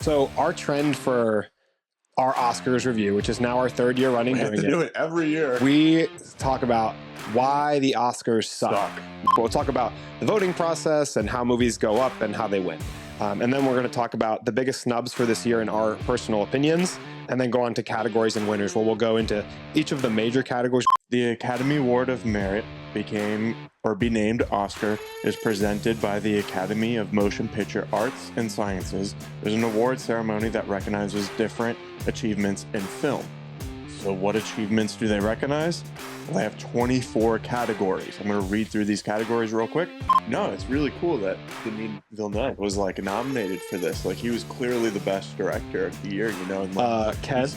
So our trend for our Oscars review, which is now our third year running, We have to do it every year. we talk about why the Oscars suck. We'll talk about the voting process and how movies go up and how they win. And then we're going to talk about the biggest snubs for this year in our personal opinions, and then go on to categories and winners, where we'll go into each of the major categories. The Academy Award of Merit be named Oscar is presented by the Academy of Motion Picture Arts and Sciences. There's an award ceremony that recognizes different achievements in film. So what achievements do they recognize? Well, they have 24 categories. I'm going to read through these categories real quick. No, it's really cool that Denis Villeneuve was nominated for this. He was clearly the best director of the year, And Ken,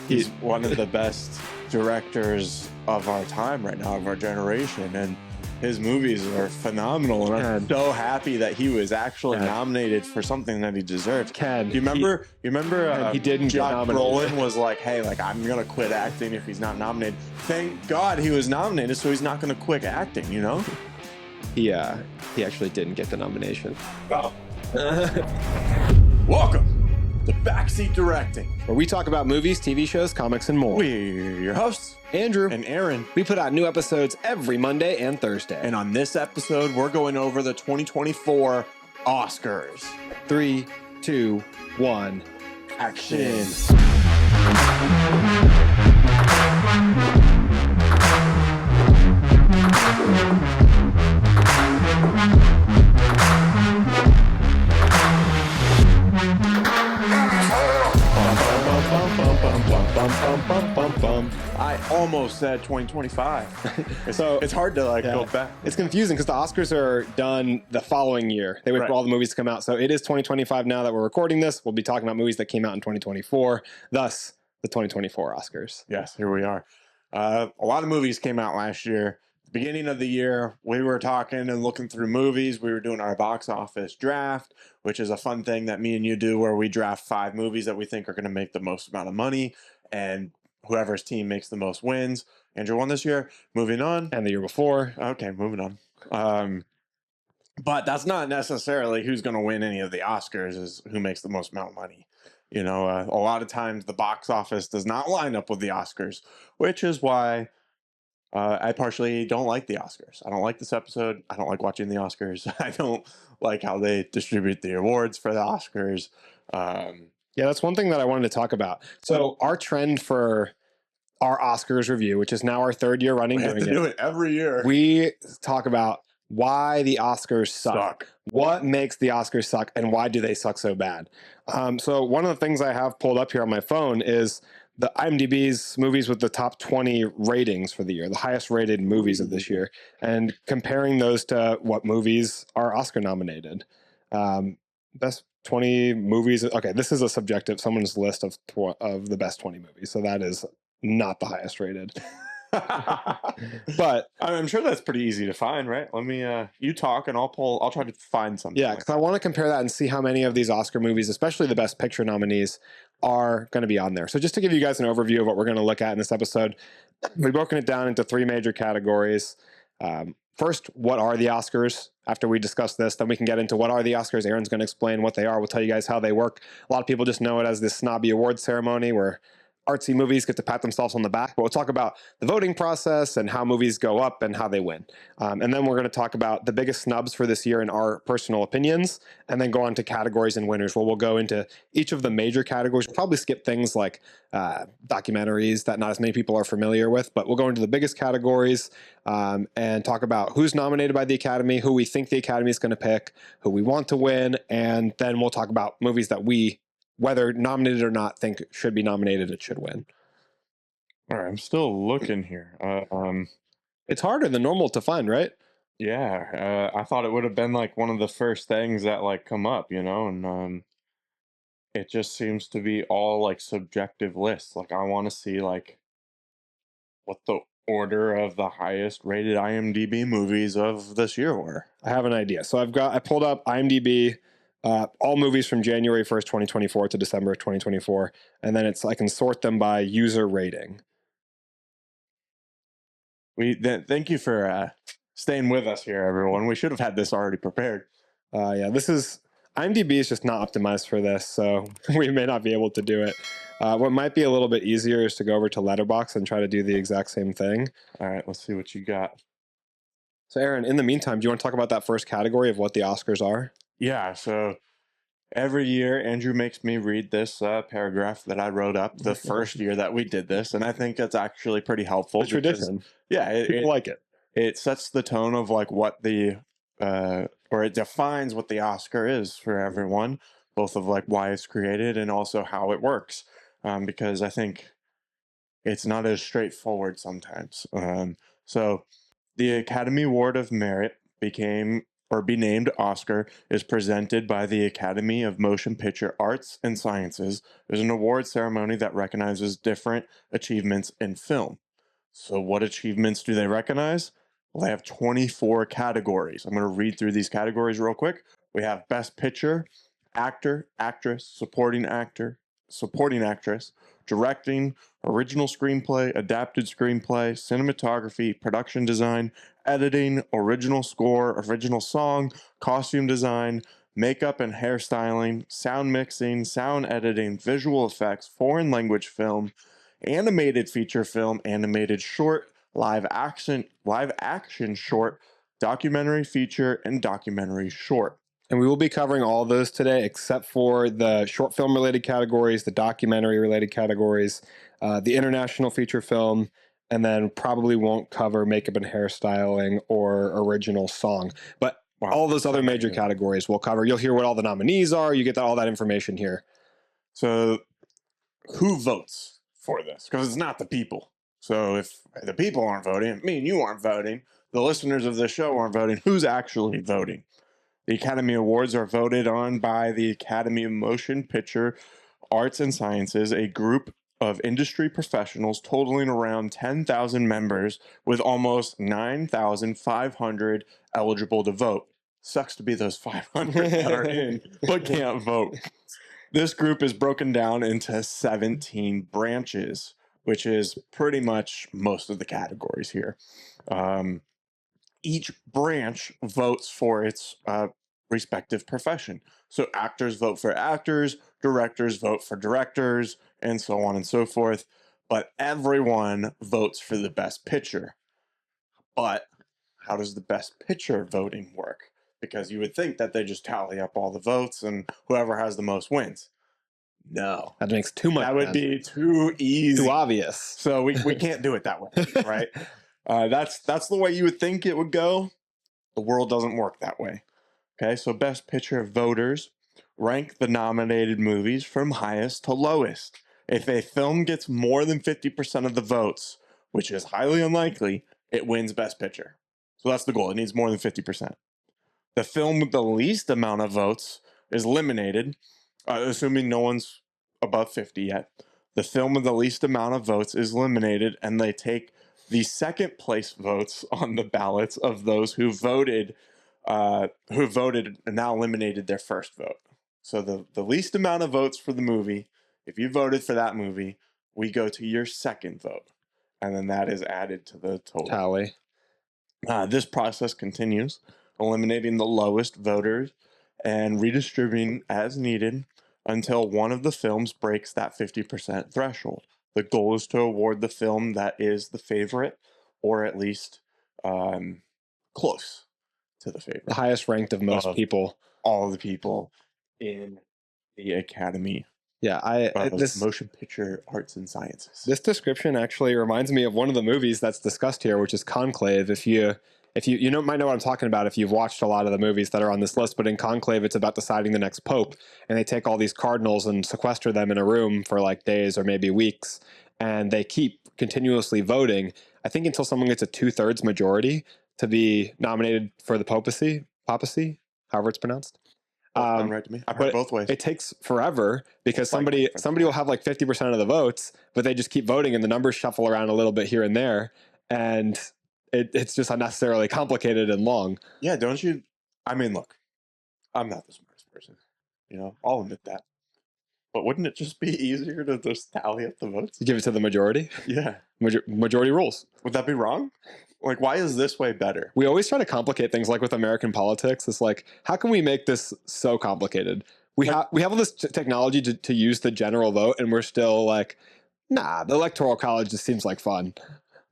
he's one of the best directors of our time right now, of our generation, and his movies are phenomenal, and I'm so happy that he was actually nominated for something that he deserved. Ken, you remember he didn't get nominated. Brolin was like, hey, I'm gonna quit acting if he's not nominated. Thank God he was nominated, so he's not gonna quit acting, He actually didn't get the nomination. Oh. Welcome to Backseat Directing, where we talk about movies, TV shows, comics, and more. We're your hosts, Andrew and Aaron. We put out new episodes every Monday and Thursday. And on this episode, we're going over the 2024 Oscars. 3, 2, 1, action. I almost said 2025. So it's hard to go back. It's confusing because the Oscars are done the following year. They wait for all the movies to come out. So it is 2025 now that we're recording this. We'll be talking about movies that came out in 2024. Thus, the 2024 Oscars. Yes, here we are. A lot of movies came out last year. Beginning of the year, we were talking and looking through movies. We were doing our box office draft, which is a fun thing that me and you do, where we draft 5 movies that we think are going to make the most amount of money, and whoever's team makes the most wins. Andrew won this year. Moving on. And the year before. Okay, moving on. But that's not necessarily who's going to win any of the Oscars, is who makes the most amount of money. A lot of times the box office does not line up with the Oscars, which is why I partially don't like the Oscars. I don't like this episode. I don't like watching the Oscars. I don't like how they distribute the awards for the Oscars. Yeah, that's one thing that I wanted to talk about. So our trend for our Oscars review, which is now our third year running, we have to do it every year. We talk about why the Oscars suck. What makes the Oscars suck, and why do they suck so bad? So one of the things I have pulled up here on my phone is the IMDb's movies with the top 20 ratings for the year, the highest rated movies of this year, and comparing those to what movies are Oscar nominated. Best 20 movies. Okay, this is a subjective, someone's list of the best 20 movies. So that is not the highest rated. But I'm sure that's pretty easy to find, right? Let me you talk and I'll try to find something. Yeah, because I want to compare that and see how many of these Oscar movies, especially the Best Picture nominees, are going to be on there. So just to give you guys an overview of what we're going to look at in this episode, we've broken it down into 3 major categories. First, what are the Oscars? After we discuss this, then we can get into what are the Oscars. Aaron's going to explain what they are. We'll tell you guys how they work. A lot of people just know it as this snobby award ceremony where artsy movies get to pat themselves on the back, but we'll talk about the voting process and how movies go up and how they win. And then we're going to talk about the biggest snubs for this year in our personal opinions, and then go on to categories and winners, where we'll go into each of the major categories. We'll probably skip things like documentaries that not as many people are familiar with, but we'll go into the biggest categories and talk about who's nominated by the Academy, who we think the Academy is going to pick, who we want to win, and then we'll talk about movies that we, whether nominated or not, think should be nominated, it should win. All right, I'm still looking here. It's harder than normal to find, right? Yeah, I thought it would have been one of the first things that come up, and it just seems to be all subjective lists. I want to see what the order of the highest rated IMDb movies of this year were. I have an idea. So I pulled up IMDb. All movies from January 1st, 2024 to December 2024. And then I can sort them by user rating. Thank you for staying with us here, everyone. We should have had this already prepared. Yeah, this is IMDb is just not optimized for this, so we may not be able to do it. What might be a little bit easier is to go over to Letterboxd and try to do the exact same thing. All right, let's see what you got. So, Aaron, in the meantime, do you want to talk about that first category of what the Oscars are? Yeah, so every year, Andrew makes me read this paragraph that I wrote up the first year that we did this, and I think that's actually pretty helpful. The tradition. Yeah, People like it. it sets the tone of like what the or it defines what the Oscar is for everyone, both of like why it's created and also how it works. Because I think it's not as straightforward sometimes. So the Academy Award of Merit be named Oscar is presented by the Academy of Motion Picture Arts and Sciences. There's an award ceremony that recognizes different achievements in film. So what achievements do they recognize? Well, they have 24 categories. I'm going to read through these categories real quick. We have Best Picture, Actor, Actress, Supporting Actor, Supporting Actress, Directing, Original Screenplay, Adapted Screenplay, Cinematography, Production Design, Editing, Original Score, Original Song, Costume Design, Makeup and Hairstyling, Sound Mixing, Sound Editing, Visual Effects, Foreign Language Film, Animated Feature Film, Animated Short, Live action short, Documentary Feature, and Documentary Short. And we will be covering all of those today, except for the short film related categories, the documentary related categories, the international feature film, and then probably won't cover makeup and hairstyling or original song. But all those other major categories we'll cover. You'll hear what all the nominees are. You get all that information here. So who votes for this? Because it's not the people. So if the people aren't voting, me and you aren't voting, the listeners of the show aren't voting, who's actually voting? The Academy Awards are voted on by the Academy of Motion Picture Arts and Sciences, a group of industry professionals totaling around 10,000 members with almost 9,500 eligible to vote. Sucks to be those 500 that are in but can't vote. This group is broken down into 17 branches, which is pretty much most of the categories here. Each branch votes for its respective profession. So actors vote for actors, directors vote for directors, and so on and so forth. But everyone votes for the best picture. But how does the best picture voting work? Because you would think that they just tally up all the votes and whoever has the most wins. No. That makes too much sense. That would be too easy. Too obvious. So we can't do it that way, right? That's the way you would think it would go. The world doesn't work that way. Okay, so Best Picture voters rank the nominated movies from highest to lowest. If a film gets more than 50% of the votes, which is highly unlikely, it wins Best Picture. So that's the goal. It needs more than 50%. The film with the least amount of votes is eliminated, assuming no one's above 50 yet. The film with the least amount of votes is eliminated, and they take the second place votes on the ballots of those who voted and now eliminated their first vote. So the least amount of votes for the movie, if you voted for that movie, we go to your second vote, and then that is added to the total tally. This process continues, eliminating the lowest voters and redistributing as needed until one of the films breaks that 50% threshold. The goal is to award the film that is the favorite, or at least close to the favorite. The highest ranked of most people. All of the people in the Academy. Yeah, this Motion Picture Arts and Sciences. This description actually reminds me of one of the movies that's discussed here, which is Conclave. If you might know what I'm talking about if you've watched a lot of the movies that are on this list, but in Conclave, it's about deciding the next pope, and they take all these cardinals and sequester them in a room for like days or maybe weeks, and they keep continuously voting, I think until someone gets a 2/3 majority to be nominated for the papacy, however it's pronounced. Right to me. I've heard both ways. It takes forever because somebody will have like 50% of the votes, but they just keep voting and the numbers shuffle around a little bit here and there, and it's just unnecessarily complicated and long. Yeah, don't you? I mean, look, I'm not the smartest person. I'll admit that. But wouldn't it just be easier to just tally up the votes? Give it to the majority. Yeah. Majority rules. Would that be wrong? Like, why is this way better? We always try to complicate things, like with American politics. It's like, how can we make this so complicated? We have all this technology to use the general vote, and we're still like, nah, the electoral college just seems like fun.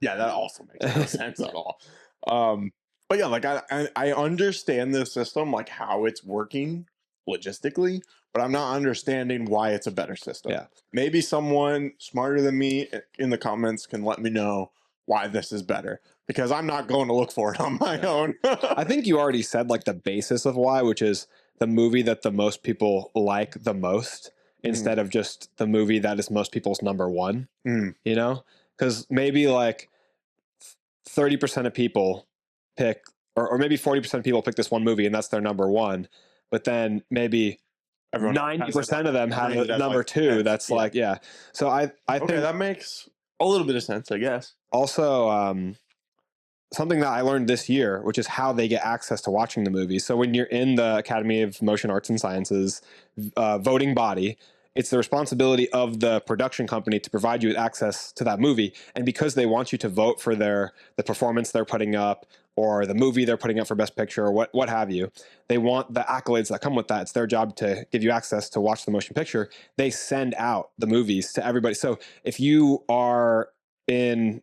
Yeah, that also makes no sense at all. But yeah, like I understand this system, like how it's working logistically, but I'm not understanding why it's a better system. Yeah. Maybe someone smarter than me in the comments can let me know why this is better, because I'm not going to look for it on my own. I think you already said like the basis of why, which is the movie that the most people like the most, instead of just the movie that is most people's number one. You know, because maybe like 30% of people pick, or maybe 40% of people pick this one movie and that's their number one, but then maybe 90% of them have a number two. That's like, yeah. So I think that makes a little bit of sense, I guess. Also, something that I learned this year, which is how they get access to watching the movie. So when you're in the Academy of Motion Arts and Sciences voting body, it's the responsibility of the production company to provide you with access to that movie. And because they want you to vote for the performance they're putting up, or the movie they're putting up for Best Picture, or what have you, they want the accolades that come with that. It's their job to give you access to watch the motion picture. They send out the movies to everybody. So if you are in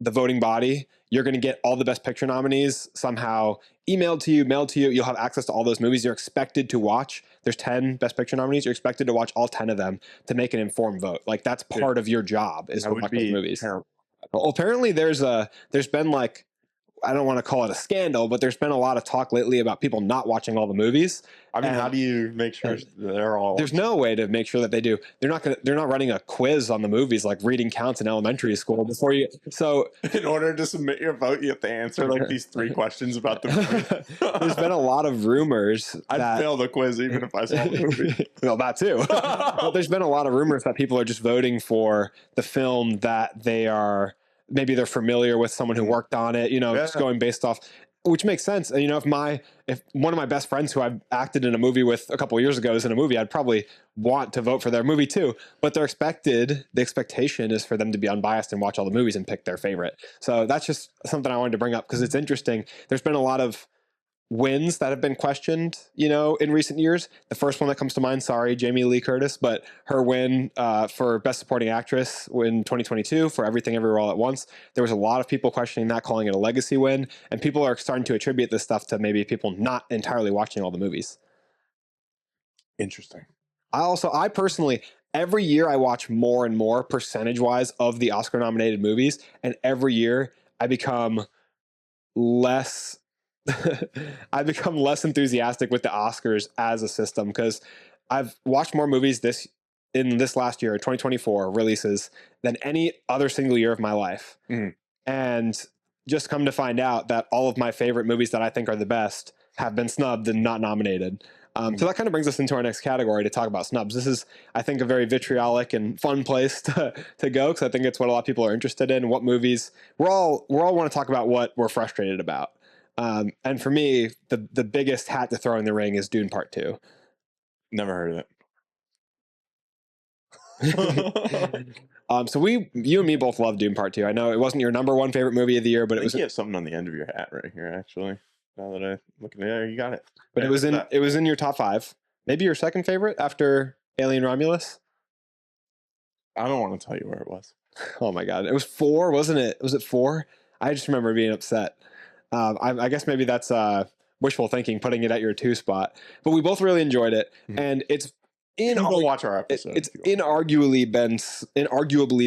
the voting body, you're going to get all the Best Picture nominees somehow emailed to you, mailed to you. You'll have access to all those movies. You're expected to watch. There's 10 Best Picture nominees. You're expected to watch all 10 of them to make an informed vote. Like, that's part of your job, is to watch those movies. Terrible. Well, apparently there's been like, I don't want to call it a scandal, but there's been a lot of talk lately about people not watching all the movies. I mean, how do you make sure they're all? There's no way to make sure that they do. They're not running a quiz on the movies like reading counts in elementary school before you. So in order to submit your vote, you have to answer like these 3 questions about the movie. There's been a lot of rumors. I'd fail the quiz even if I saw the movie. Well, that too. But there's been a lot of rumors that people are just voting for the film that they are. Maybe they're familiar with someone who worked on it, just going based off, which makes sense. And, if one of my best friends who I've acted in a movie with a couple of years ago is in a movie, I'd probably want to vote for their movie too. But the expectation is for them to be unbiased and watch all the movies and pick their favorite. So that's just something I wanted to bring up because it's interesting. There's been a lot of wins that have been questioned, in recent years. The first one that comes to mind, sorry, Jamie Lee Curtis, but her win for Best Supporting Actress in 2022 for Everything Everywhere All at Once, there was a lot of people questioning that, calling it a legacy win, and people are starting to attribute this stuff to maybe people not entirely watching all the movies. Interesting. I personally, every year I watch more and more percentage-wise of the Oscar-nominated movies, and every year I become less enthusiastic with the Oscars as a system, because I've watched more movies in this last year, 2024 releases, than any other single year of my life. And just come to find out that all of my favorite movies that I think are the best have been snubbed and not nominated. So that kind of brings us into our next category to talk about snubs. This is, I think, a very vitriolic and fun place to go, because I think it's what a lot of people are interested in. What movies we're all want to talk about, what we're frustrated about. And for me, the biggest hat to throw in the ring is Dune Part 2. Never heard of it. So you and me both love Dune Part 2. I know it wasn't your number one favorite movie of the year, but it was. You have something on the end of your hat right here, actually. Now that I look at it, you got it. But it was in your top 5. Maybe your second favorite after Alien Romulus. I don't want to tell you where it was. Oh my God, it was 4, wasn't it? Was it 4? I just remember being upset. I guess maybe that's wishful thinking, putting it at your 2 spot. But we both really enjoyed it, and it's watch our episode. It's inarguably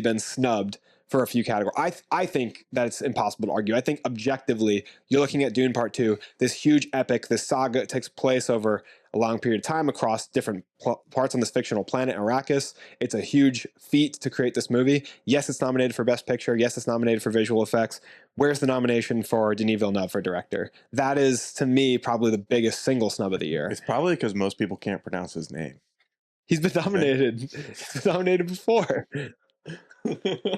been snubbed for a few categories. I think that it's impossible to argue. I think objectively, you're looking at Dune Part 2, this huge epic, this saga takes place over a long period of time across different parts on this fictional planet, Arrakis. It's a huge feat to create this movie. Yes, it's nominated for Best Picture. Yes, it's nominated for visual effects. Where's the nomination for Denis Villeneuve for director? That is, to me, probably the biggest single snub of the year. It's probably because most people can't pronounce his name. He's been nominated. He's been nominated before.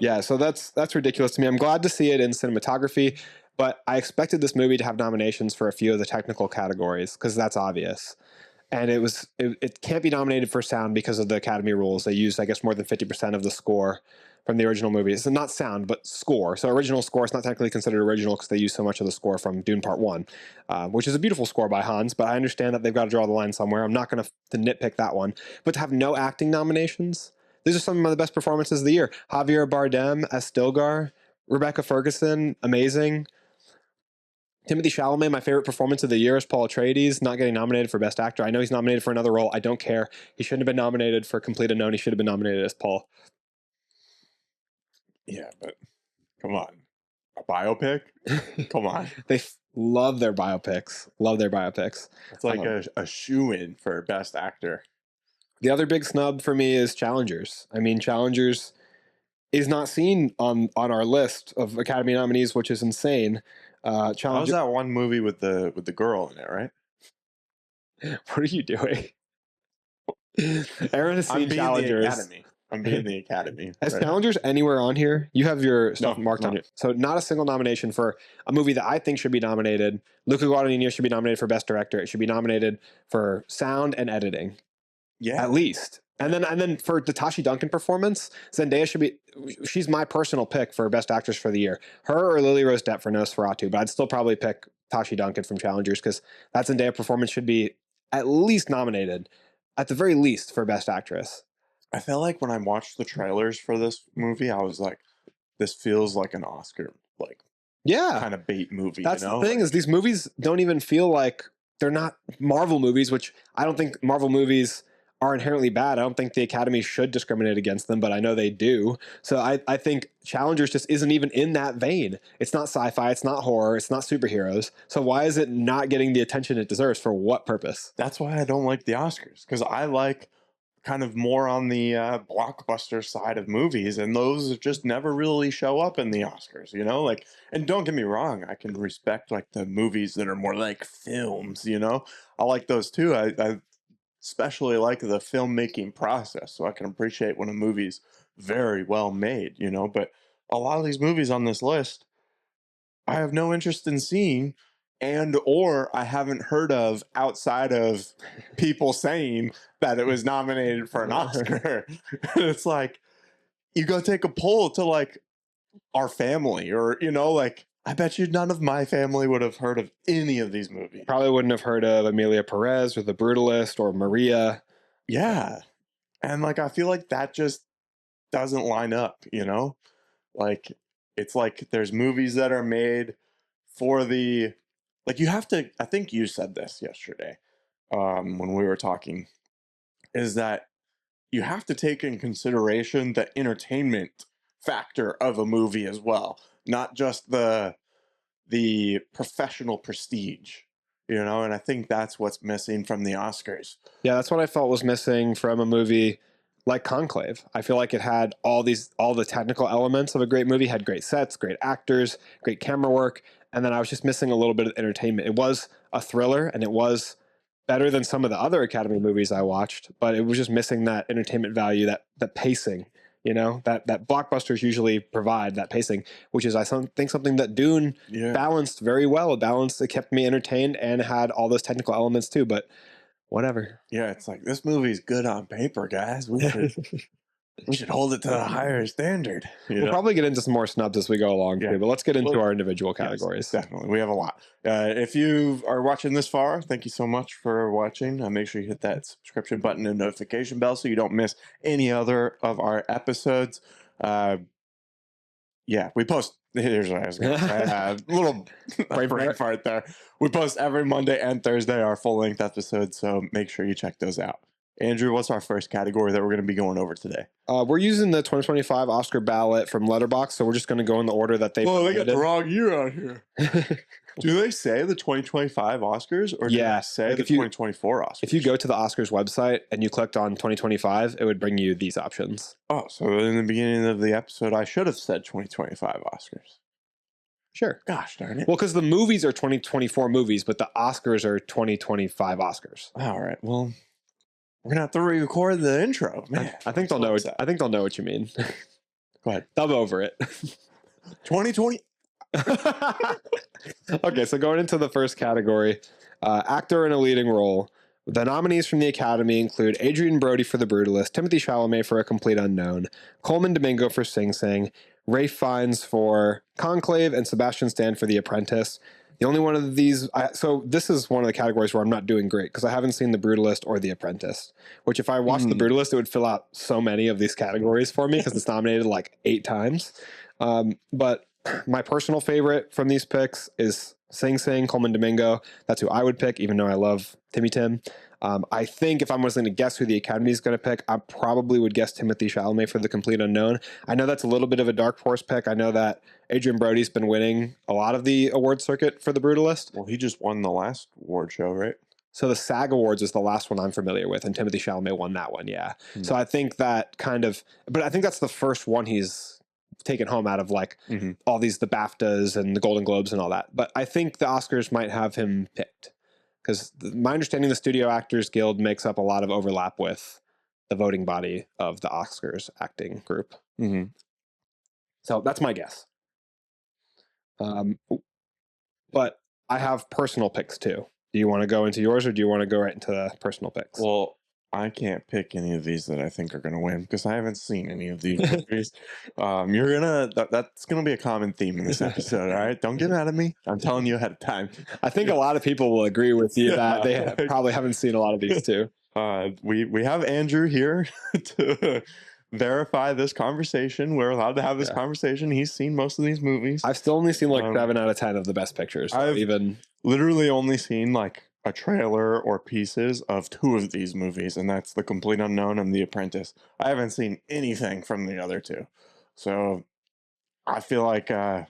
Yeah, so that's ridiculous to me. I'm glad to see it in cinematography, but I expected this movie to have nominations for a few of the technical categories, because that's obvious. and it can't be nominated for sound because of the Academy rules. They used, I guess, more than 50% of the score from the original movie. It's not sound, but score. So original score is not technically considered original because they use so much of the score from Dune Part 1, which is a beautiful score by Hans, but I understand that they've got to draw the line somewhere. I'm not going to nitpick that one. But to have no acting nominations, these are some of the best performances of the year. Javier Bardem as Stilgar, Rebecca Ferguson, amazing. Timothy Chalamet, my favorite performance of the year is Paul Atreides, not getting nominated for Best Actor. I know he's nominated for another role. I don't care. He shouldn't have been nominated for Complete Unknown. He should have been nominated as Paul. Yeah, but come on. A biopic? Come on. They love their biopics. Love their biopics. It's like a shoe-in for Best Actor. The other big snub for me is Challengers. I mean, Challengers is not seen on our list of Academy nominees, which is insane. How's that one movie with the girl in it, right? What are you doing? Arron has seen Challengers. I'm being the Academy. As right? Challengers anywhere on here? You have your stuff marked no. on it. So not a single nomination for a movie that I think should be nominated. Luca Guadagnino should be nominated for Best Director. It should be nominated for sound and editing. Yeah. At least. And then for the Tashi Duncan performance, Zendaya should be, she's my personal pick for Best Actress for the year. Her or Lily Rose Depp for Nosferatu, but I'd still probably pick Tashi Duncan from Challengers because that Zendaya performance should be at least nominated, at the very least, for Best Actress. I felt like when I watched the trailers for this movie, I was like, this feels like an Oscar, like, kind of bait movie. That's the thing, is these movies don't even feel like, they're not Marvel movies, which I don't think Marvel movies are inherently bad. I don't think the Academy should discriminate against them, but I know they do. So I think Challengers just isn't even in that vein. It's not sci-fi, it's not horror, it's not superheroes. So why is it not getting the attention it deserves? For what purpose? That's why I don't like the Oscars, because I like kind of more on the blockbuster side of movies, and those just never really show up in the Oscars, you know? Like, and don't get me wrong, I can respect like the movies that are more like films, you know? I like those too. I especially like the filmmaking process, so I can appreciate when a movie's very well made, you know? But a lot of these movies on this list, I have no interest in seeing, and or I haven't heard of outside of people saying that it was nominated for an Oscar. It's like, you go take a poll to like our family, or, you know, like, I bet you none of my family would have heard of any of these movies. Probably wouldn't have heard of Emilia Perez or The Brutalist or Maria. Yeah. And like, I feel like that just doesn't line up, you know? Like, it's like there's movies that are made for the, like, you have to, I think you said this yesterday when we were talking, is that you have to take in consideration the entertainment factor of a movie as well, not just the professional prestige, you know? And I think that's what's missing from the Oscars. Yeah, that's what I felt was missing from a movie like Conclave. I feel like it had all the technical elements of a great movie, had great sets, great actors, great camera work, and then I was just missing a little bit of entertainment. It was a thriller, and it was better than some of the other Academy movies I watched, but it was just missing that entertainment value, that pacing, you know, that blockbusters usually provide, that pacing, which is, I think, something that Dune balanced very well. It kept me entertained and had all those technical elements too, but whatever. Yeah, it's like, this movie's good on paper, guys. We should hold it to a higher standard. We'll probably get into some more snubs as we go along, too, but let's get into our individual categories. Yes, definitely. We have a lot. If you are watching this far, thank you so much for watching. Make sure you hit that subscription button and notification bell so you don't miss any other of our episodes. Yeah, we post. Here's what I was going to say. A little brain fart there. We post every Monday and Thursday our full-length episodes, so make sure you check those out. Andrew, what's our first category that we're going to be going over today? We're using the 2025 Oscar ballot from Letterboxd, so we're just going to go in the order that they. Oh, they got the wrong year on here. Do they say the 2025 Oscars, or do they say the 2024 Oscars? If you go to the Oscars website and you clicked on 2025, it would bring you these options. Oh, so in the beginning of the episode, I should have said 2025 Oscars. Sure. Gosh darn it. Well, because the movies are 2024 movies, but the Oscars are 2025 Oscars. All right. Well, we're gonna have to re-record the intro. Man, I think they'll know. I think they'll know what you mean. Go ahead. Dub over it. 2020. Okay, so going into the first category, actor in a leading role. The nominees from the Academy include Adrian Brody for The Brutalist, Timothy Chalamet for A Complete Unknown, Coleman Domingo for Sing Sing, Ralph Fiennes for Conclave, and Sebastian Stan for The Apprentice. The only one of these, so this is one of the categories where I'm not doing great because I haven't seen The Brutalist or The Apprentice, which if I watched The Brutalist, it would fill out so many of these categories for me because it's nominated like 8 times. But my personal favorite from these picks is Sing Sing, Coleman Domingo. That's who I would pick, even though I love Timmy Tim. I think if I was going to guess who the Academy is going to pick, I probably would guess Timothy Chalamet for The Complete Unknown. I know that's a little bit of a dark horse pick. I know that Adrian Brody's been winning a lot of the award circuit for The Brutalist. Well, he just won the last award show, right? So the SAG Awards is the last one I'm familiar with, and Timothy Chalamet won that one, yeah. So I think that kind of, but I think that's the first one he's taken home out of like all these, the BAFTAs and the Golden Globes and all that. But I think the Oscars might have him picked because my understanding, the Studio Actors Guild makes up a lot of overlap with the voting body of the Oscars acting group. So that's my guess. But I have personal picks too. Do you want to go into yours or do you want to go right into the personal picks? Well, I can't pick any of these that I think are going to win because I haven't seen any of these movies. That's gonna be a common theme in this episode. All right, don't get mad at me. I'm telling you ahead of time. I think a lot of people will agree with you that they probably haven't seen a lot of these too. We have Andrew here to verify this conversation. We're allowed to have this conversation. He's seen most of these movies. I've still only seen like 7 out of 10 of the best pictures. I've literally only seen like a trailer or pieces of 2 of these movies, and that's The Complete Unknown and The Apprentice. I haven't seen anything from the other 2. So I feel like A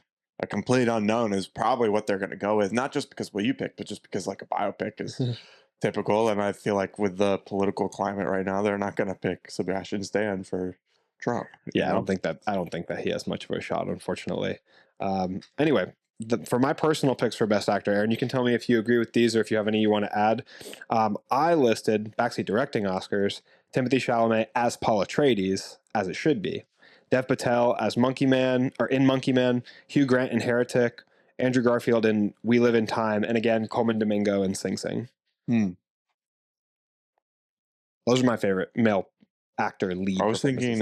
Complete Unknown is probably what they're going to go with, not just because what you picked, but just because like a biopic is typical. And I feel like with the political climate right now, they're not going to pick Sebastian Stan for Trump. Yeah, I don't think that he has much of a shot, unfortunately. Anyway, for my personal picks for Best Actor, Aaron, you can tell me if you agree with these or if you have any you want to add. I listed backseat directing Oscars, Timothy Chalamet as Paul Atreides, as it should be, Dev Patel as Monkey Man or in Monkey Man, Hugh Grant in Heretic, Andrew Garfield in We Live in Time, and again Coleman Domingo in Sing Sing. Those are my favorite male actor lead. I was thinking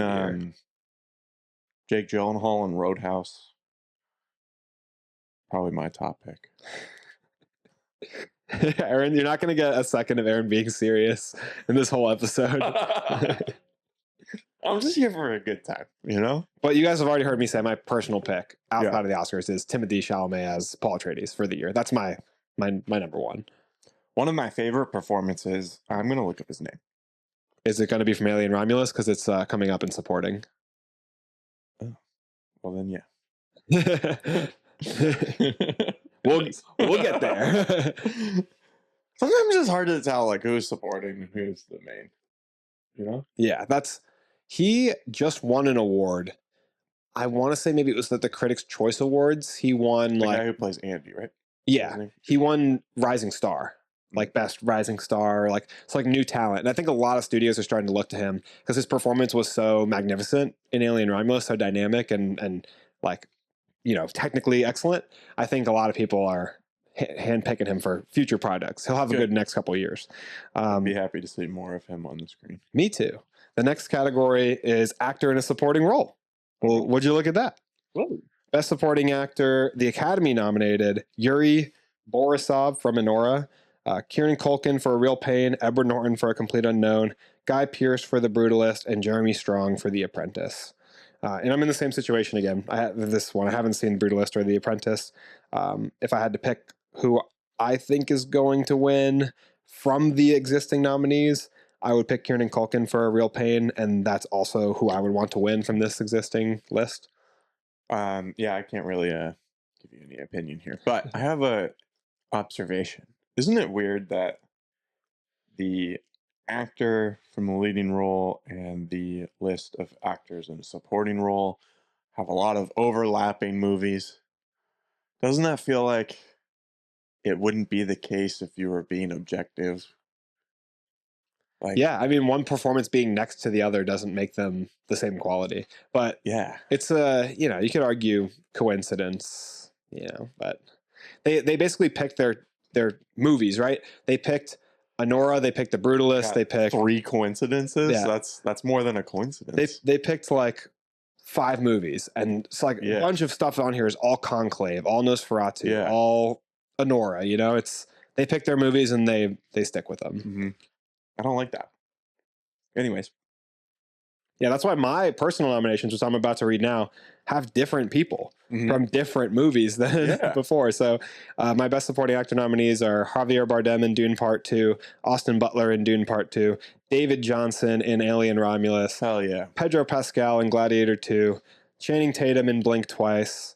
Jake Gyllenhaal in Roadhouse. Probably my top pick. Aaron, you're not going to get a second of Aaron being serious in this whole episode. I'm just here for a good time, you know? But you guys have already heard me say my personal pick outside of the Oscars is Timothy Chalamet as Paul Atreides for the year. That's my number one. One of my favorite performances, I'm going to look up his name. Is it going to be from Alien Romulus? Because it's coming up in supporting. Oh, well then, yeah. we'll get there. Sometimes it's hard to tell like who's supporting and who's the main. You know? Yeah, he just won an award. I want to say maybe it was the Critics' Choice Awards. He won the guy who plays Andy, right? Yeah, he won Rising Star, like Best Rising Star, like it's like new talent. And I think a lot of studios are starting to look to him because his performance was so magnificent in Alien Romulus, so dynamic and like, you know, technically excellent. I think a lot of people are handpicking him for future projects. He'll have a good next couple of years. I'd be happy to see more of him on the screen. Me too. The next category is actor in a supporting role. Well, would you look at that? Whoa. Best Supporting Actor, the Academy nominated Yuri Borisov from Minora, Kieran Culkin for A Real Pain, Edward Norton for A Complete Unknown, Guy Pearce for The Brutalist, and Jeremy Strong for The Apprentice. And I'm in the same situation again. I have this one. I haven't seen The Brutalist or The Apprentice. If I had to pick who I think is going to win from the existing nominees, I would pick Kieran Culkin for A Real Pain, and that's also who I would want to win from this existing list. Yeah, I can't really give you any opinion here, but I have a observation. Isn't it weird that the actor from the leading role and the list of actors in a supporting role have a lot of overlapping movies? Doesn't that feel like it wouldn't be the case if you were being objective? Like, yeah, I mean, one performance being next to the other doesn't make them the same quality. But yeah, it's you know, you could argue coincidence, you know, but they basically picked their movies, right? They picked Honora, they picked The Brutalist. Got They picked 3 coincidences. Yeah. That's more than a coincidence. they picked like 5 movies, and it's like a bunch of stuff on here is all Conclave, all Nosferatu, all Honora. You know, it's they pick their movies and they stick with them. Mm-hmm. I don't like that. Anyways. Yeah, that's why my personal nominations, which I'm about to read now, have different people from different movies than before. So my Best Supporting Actor nominees are Javier Bardem in Dune Part 2, Austin Butler in Dune Part 2, David Johnson in Alien Romulus, Hell yeah, Pedro Pascal in Gladiator 2, Channing Tatum in Blink Twice.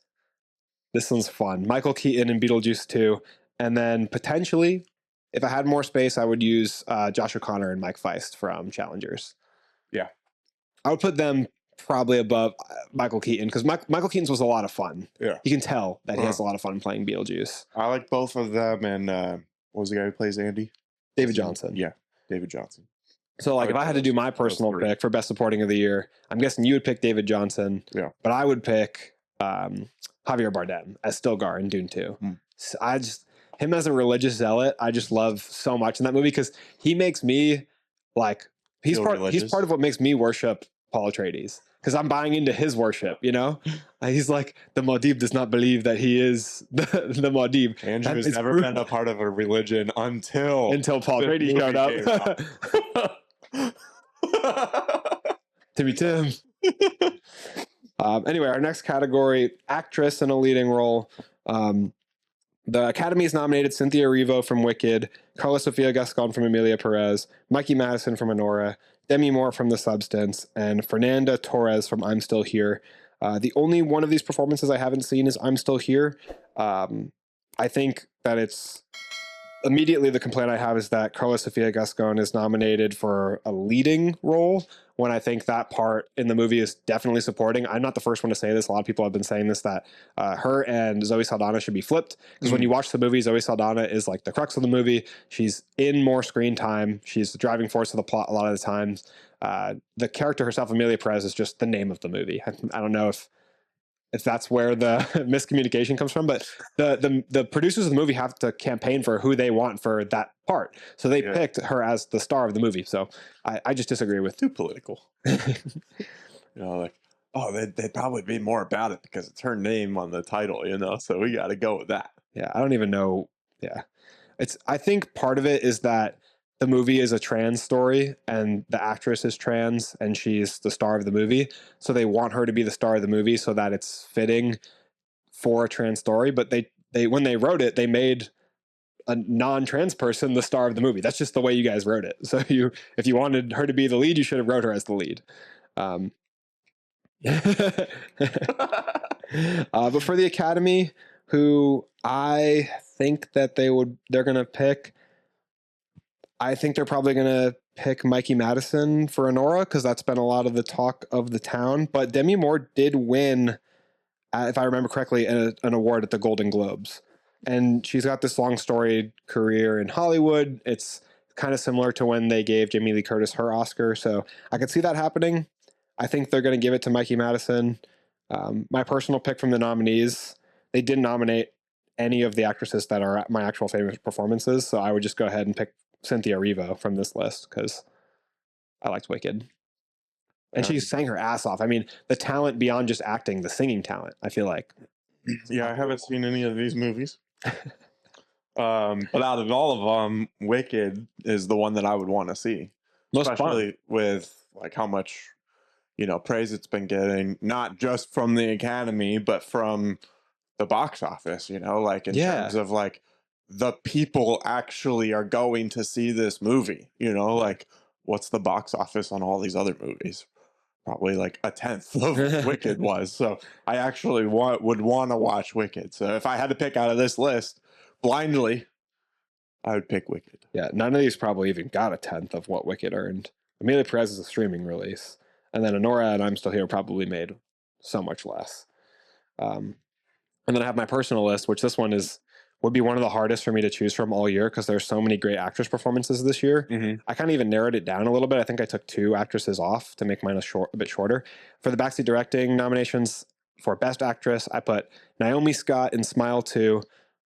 This one's fun. Michael Keaton in Beetlejuice 2. And then potentially, if I had more space, I would use Josh O'Connor and Mike Feist from Challengers. Yeah. I would put them probably above Michael Keaton because Michael Keaton's was a lot of fun. Yeah. You can tell that he has a lot of fun playing Beetlejuice. I like both of them. And what was the guy who plays Andy? David Johnson. Yeah, David Johnson. So, like, if I had to do my personal pick for Best Supporting of the Year, I'm guessing you would pick David Johnson. Yeah. But I would pick Javier Bardem as Stilgar in Dune 2. So him as a religious zealot, I just love so much in that movie because he makes me like, he's part of what makes me worship Paul Atreides because I'm buying into his worship, you know? He's like, the Muad'Dib does not believe that he is the Muad'Dib. Andrew has never been a part of a religion until Paul Atreides showed up. Timmy Tim. Anyway, our next category, actress in a leading role. The Academy has nominated Cynthia Erivo from Wicked, Carla Sofia Gascon from Emilia Perez, Mikey Madison from Honora, Demi Moore from The Substance, and Fernanda Torres from I'm Still Here. The only one of these performances I haven't seen is I'm Still Here. I think that it's immediately the complaint I have is that Carla Sofia Gascon is nominated for a leading role when I think that part in the movie is definitely supporting. I'm not the first one to say this. A lot of people have been saying this, that her and Zoe Saldana should be flipped. Because when you watch the movie, Zoe Saldana is like the crux of the movie. She's in more screen time. She's the driving force of the plot a lot of the times. The character herself, Emilia Perez, is just the name of the movie. I don't know if that's where the miscommunication comes from, but the producers of the movie have to campaign for who they want for that part. So they picked her as the star of the movie. So I just disagree with too political. Like, oh, they'd probably be more about it because it's her name on the title, so we got to go with that. Yeah. I don't even know. Yeah. I think part of it is that the movie is a trans story and the actress is trans and she's the star of the movie. So they want her to be the star of the movie so that it's fitting for a trans story. But they when they wrote it, they made a non-trans person the star of the movie. That's just the way you guys wrote it. So if you wanted her to be the lead, you should have wrote her as the lead. But for the Academy, who I think that they're going to pick, I think they're probably going to pick Mikey Madison for Honora because that's been a lot of the talk of the town. But Demi Moore did win, if I remember correctly, an award at the Golden Globes. And she's got this long storied career in Hollywood. It's kind of similar to when they gave Jamie Lee Curtis her Oscar. So I could see that happening. I think they're going to give it to Mikey Madison. My personal pick from the nominees, they didn't nominate any of the actresses that are my actual favorite performances. So I would just go ahead and pick Cynthia Erivo from this list because I liked Wicked. And she sang her ass off. I mean, the talent beyond just acting, the singing talent, I feel like. Yeah, I haven't seen any of these movies. But out of all of them, Wicked is the one that I would want to see. Most especially fun. With like how much, praise it's been getting, not just from the Academy, but from the box office, like in terms of like the people actually are going to see this movie, like what's the box office on all these other movies? Probably like a tenth of what Wicked was. So I actually would want to watch Wicked. So if I had to pick out of this list blindly, I would pick Wicked. Yeah, none of these probably even got a tenth of what Wicked earned. Emilia Perez is a streaming release. And then Honora and I'm Still Here probably made so much less. And then I have my personal list, which this one would be one of the hardest for me to choose from all year because there's so many great actress performances this year. I kind of even narrowed it down a little bit. I think I took 2 actresses off to make mine a bit shorter. For the backseat directing nominations for Best Actress, I put Naomi Scott in Smile 2,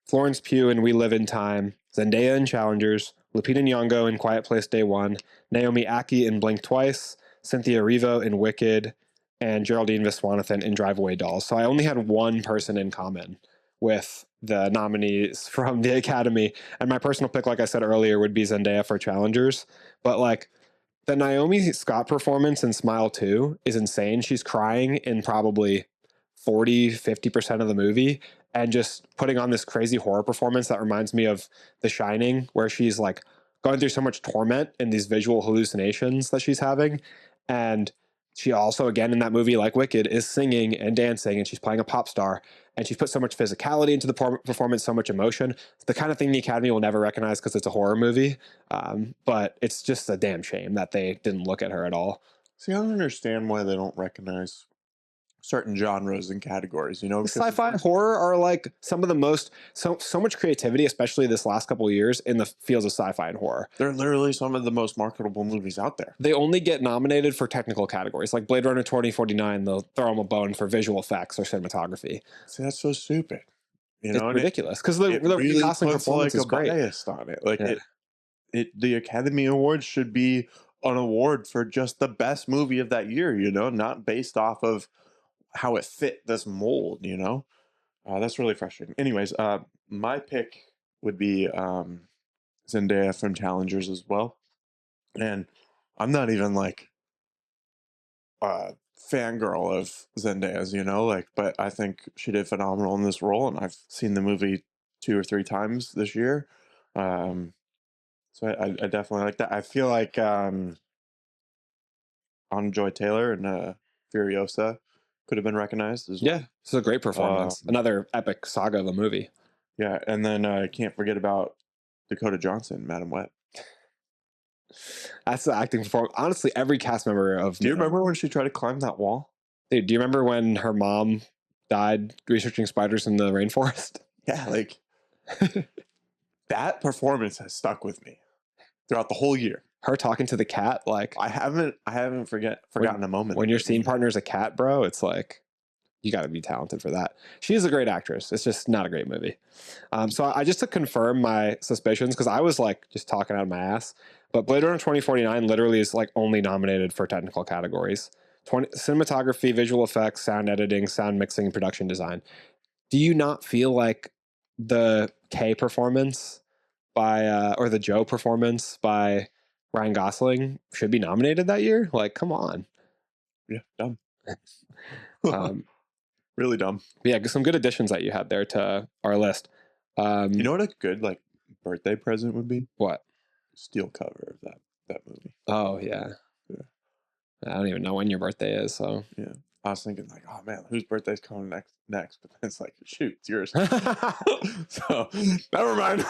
Florence Pugh in We Live in Time, Zendaya in Challengers, Lupita Nyong'o in Quiet Place Day One, Naomi Ackie in Blink Twice, Cynthia Erivo in Wicked, and Geraldine Viswanathan in Drive Away Dolls. So I only had one person in common with the nominees from the Academy. And my personal pick, like I said earlier, would be Zendaya for Challengers. But like the Naomi Scott performance in Smile 2 is insane. She's crying in probably 40-50% of the movie and just putting on this crazy horror performance that reminds me of The Shining, where she's like going through so much torment in these visual hallucinations that she's having. And she also, again, in that movie, like Wicked, is singing and dancing, and she's playing a pop star. And she's put so much physicality into the performance, so much emotion. It's the kind of thing the Academy will never recognize because it's a horror movie. But it's just a damn shame that they didn't look at her at all. See, I don't understand why they don't recognize certain genres and categories, you know? Sci-fi and horror are like some of the most, so much creativity, especially this last couple of years in the fields of sci-fi and horror. They're literally some of the most marketable movies out there. They only get nominated for technical categories, like Blade Runner 2049, they'll throw them a bone for visual effects or cinematography. See, that's so stupid. You know, it's ridiculous because the really casting performance is great. Bias on it. Like the Academy Awards should be an award for just the best movie of that year, you know, not based off of how it fit this mold, you know. That's really frustrating. Anyways, my pick would be Zendaya from Challengers as well. And I'm not even like a fangirl of Zendaya's, you know, like, but I think she did phenomenal in this role, and I've seen the movie 2 or 3 times this year. So I definitely like that. I feel like Anna Joy Taylor and Furiosa could have been recognized as well. Yeah, it's a great performance. Another epic saga of a movie. Yeah, and then I can't forget about Dakota Johnson, Madam Web. That's the acting performance. Honestly, every cast member of... Do you remember when she tried to climb that wall? Dude, do you remember when her mom died researching spiders in the rainforest? Yeah, like that performance has stuck with me throughout the whole year. Her talking to the cat, like I haven't forgotten a moment. When your scene partner is a cat, bro, it's like you got to be talented for that. She is a great actress. It's just not a great movie. So I just to confirm my suspicions, because I was like just talking out of my ass, but Blade Runner 2049 literally is like only nominated for technical categories: cinematography, visual effects, sound editing, sound mixing, and production design. Do you not feel like the K performance by or the Joe performance by Ryan Gosling should be nominated that year? Like, come on. Yeah, dumb. Really dumb. Yeah, some good additions that you had there to our list. You know what a good like birthday present would be? What? Steel cover of that movie. Oh yeah. I don't even know when your birthday is, so yeah. I was thinking like, oh man, whose birthday's coming next? But then it's like, shoot, it's yours. So never mind.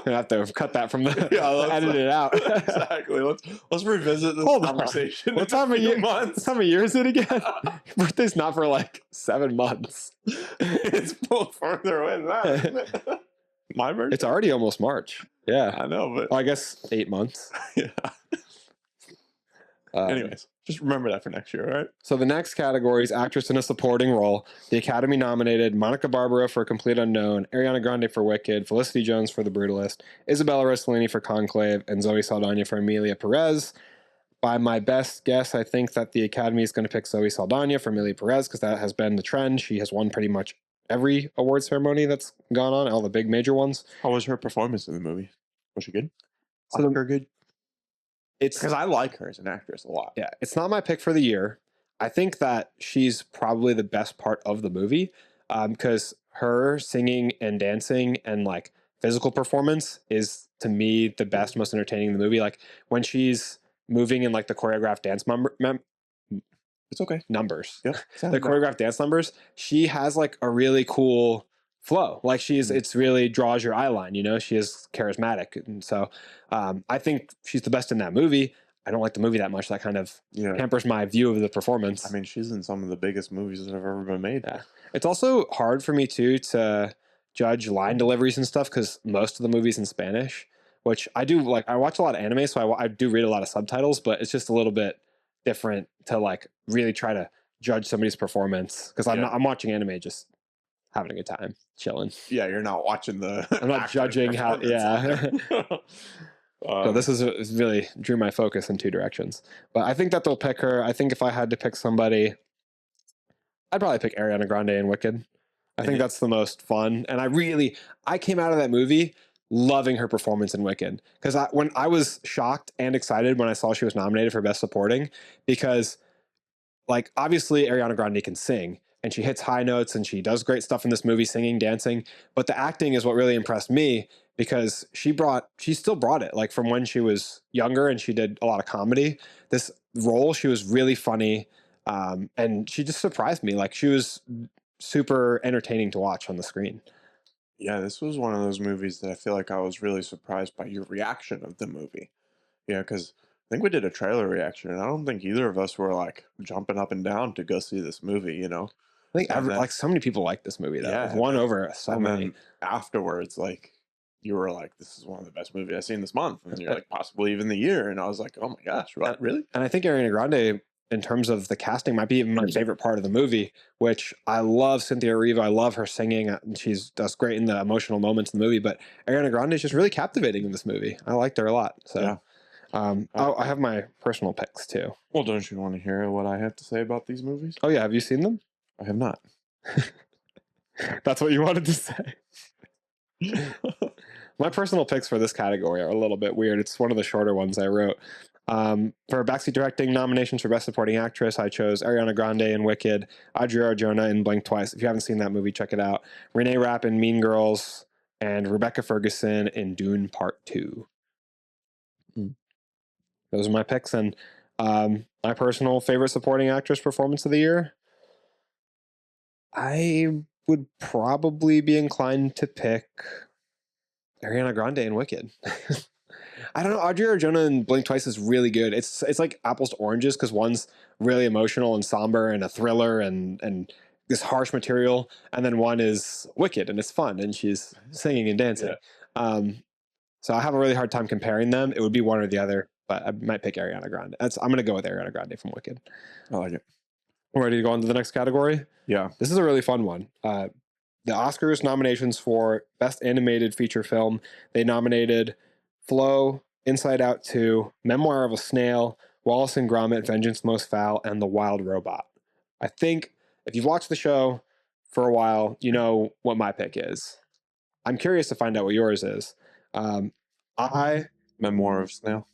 Gonna have to cut that from the edit it out. Exactly. Let's revisit this conversation. What time of year is it again? Your birthday's not for like 7 months. It's pulled further away than that, isn't it? My birthday? It's already almost March. Yeah. I know, but well, I guess 8 months. Yeah. Anyways, just remember that for next year, all right? So the next category is actress in a supporting role. The Academy nominated Monica Barbaro for Complete Unknown, Ariana Grande for Wicked, Felicity Jones for The Brutalist, Isabella Rossellini for Conclave, and Zoe Saldana for Emilia Perez. By my best guess, I think that the Academy is going to pick Zoe Saldana for Emilia Perez because that has been the trend. She has won pretty much every award ceremony that's gone on, all the big major ones. How was her performance in the movie? Was she good? So good? It's because I like her as an actress a lot. Yeah, it's not my pick for the year. I think that she's probably the best part of the movie because her singing and dancing and like physical performance is to me the best, most entertaining in the movie. Like when she's moving in like the choreographed dance it's okay numbers. Yep, the choreographed dance numbers. She has like a really cool flow. Like it's really draws your eye line, you know. She is charismatic, and so I think she's the best in that movie. I don't like the movie that much. That kind of hampers my view of the performance. I mean, she's in some of the biggest movies that have ever been made. Yeah, it's also hard for me too to judge line deliveries and stuff because most of the movies in Spanish, which I do like. I watch a lot of anime, so I do read a lot of subtitles, but it's just a little bit different to like really try to judge somebody's performance because I'm watching anime just having a good time, chilling. Yeah, you're not watching the. I'm not actor's judging how. performance Yeah. So live. this is really drew my focus in two directions. But I think that they'll pick her. I think if I had to pick somebody, I'd probably pick Ariana Grande in Wicked. I think that's the most fun. And I came out of that movie loving her performance in Wicked. Because when I was shocked and excited when I saw she was nominated for Best Supporting, because like obviously Ariana Grande can sing and she hits high notes and she does great stuff in this movie, singing, dancing. But the acting is what really impressed me because she still brought it. Like from when she was younger and she did a lot of comedy, this role, she was really funny. And she just surprised me. Like she was super entertaining to watch on the screen. Yeah, this was one of those movies that I feel like I was really surprised by your reaction of the movie. Yeah, because I think we did a trailer reaction, and I don't think either of us were like jumping up and down to go see this movie. I think And then like so many people like this movie though. It's yeah, won over so and many. then afterwards, like you were like, "This is one of the best movies I've seen this month," and you're like, "Possibly even the year." And I was like, "Oh my gosh, what? Really?" And I think Ariana Grande, in terms of the casting, might be even my favorite part of the movie. Which I love Cynthia Erivo. I love her singing. She's does great in the emotional moments in the movie. But Ariana Grande is just really captivating in this movie. I liked her a lot. So. Yeah. I have my personal picks too. Well, don't you want to hear what I have to say about these movies? Oh yeah, have you seen them? I have not. That's what you wanted to say. My personal picks for this category are a little bit weird. It's one of the shorter ones I wrote. For backseat directing nominations for Best Supporting Actress, I chose Ariana Grande in Wicked, Adria Arjona in Blink Twice. If you haven't seen that movie, check it out. Renee Rapp in Mean Girls, and Rebecca Ferguson in Dune Part 2. Those are my picks. And my personal favorite supporting actress performance of the year, I would probably be inclined to pick Ariana Grande in Wicked. I don't know. Adria Arjona in Blink Twice is really good. It's like apples to oranges because one's really emotional and somber and a thriller and this harsh material, and then one is Wicked and it's fun and she's singing and dancing. Yeah. So I have a really hard time comparing them. It would be one or the other, but I might pick Ariana Grande. I'm going to go with Ariana Grande from Wicked. I like it. We're ready to go on to the next category? Yeah. This is a really fun one. The Oscars nominations for Best Animated Feature Film, they nominated Flow, Inside Out 2, Memoir of a Snail, Wallace and Gromit, Vengeance Most Foul, and The Wild Robot. I think if you've watched the show for a while, you know what my pick is. I'm curious to find out what yours is. Memoir of Snail.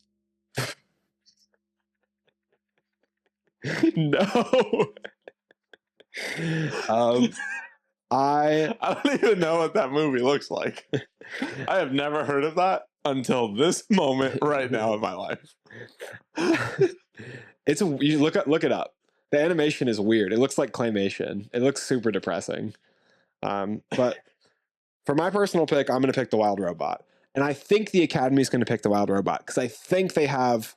No. I don't even know what that movie looks like. I have never heard of that until this moment right now in my life. You look it up. The animation is weird. It looks like claymation. It looks super depressing. But for my personal pick, I'm going to pick The Wild Robot. And I think the Academy is going to pick The Wild Robot because I think they have.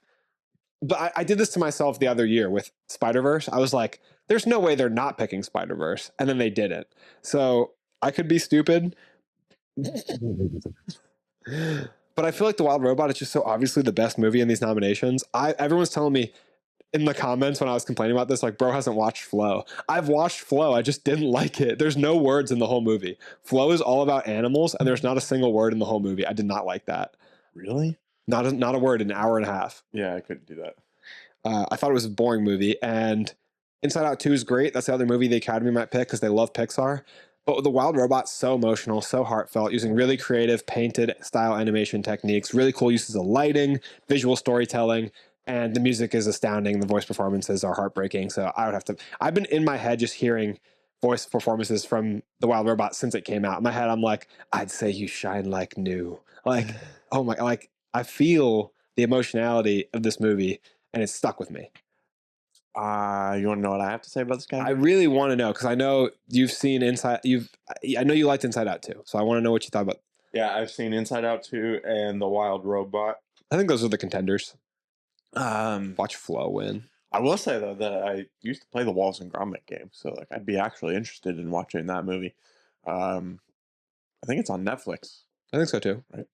But I did this to myself the other year with Spider-Verse. I was like, there's no way they're not picking Spider-Verse. And then they didn't. So I could be stupid. But I feel like The Wild Robot is just so obviously the best movie in these nominations. Everyone's telling me in the comments when I was complaining about this, like, bro hasn't watched Flow. I've watched Flow. I just didn't like it. There's no words in the whole movie. Flow is all about animals, and there's not a single word in the whole movie. I did not like that. Really? Not a word in an hour and a half. Yeah, I couldn't do that. I thought it was a boring movie. And Inside Out 2 is great. That's the other movie the Academy might pick because they love Pixar. But The Wild Robot's so emotional, so heartfelt, using really creative painted style animation techniques, really cool uses of lighting, visual storytelling, and the music is astounding. The voice performances are heartbreaking. So I've been in my head just hearing voice performances from The Wild Robot since it came out. In my head, I'm like, I'd say you shine like new. Like, oh my, like I feel the emotionality of this movie and it's stuck with me. You want to know what I have to say about this guy? I really want to know because I know you've seen I know you liked Inside Out too, so I want to know what you thought about. Yeah, I've seen Inside Out 2 and The Wild Robot. I think those are the contenders. Um, Watch Flo win. I will say though that I used to play the Wallace and Gromit game, so like I'd be actually interested in watching that movie. I think it's on Netflix. I think so too. Right.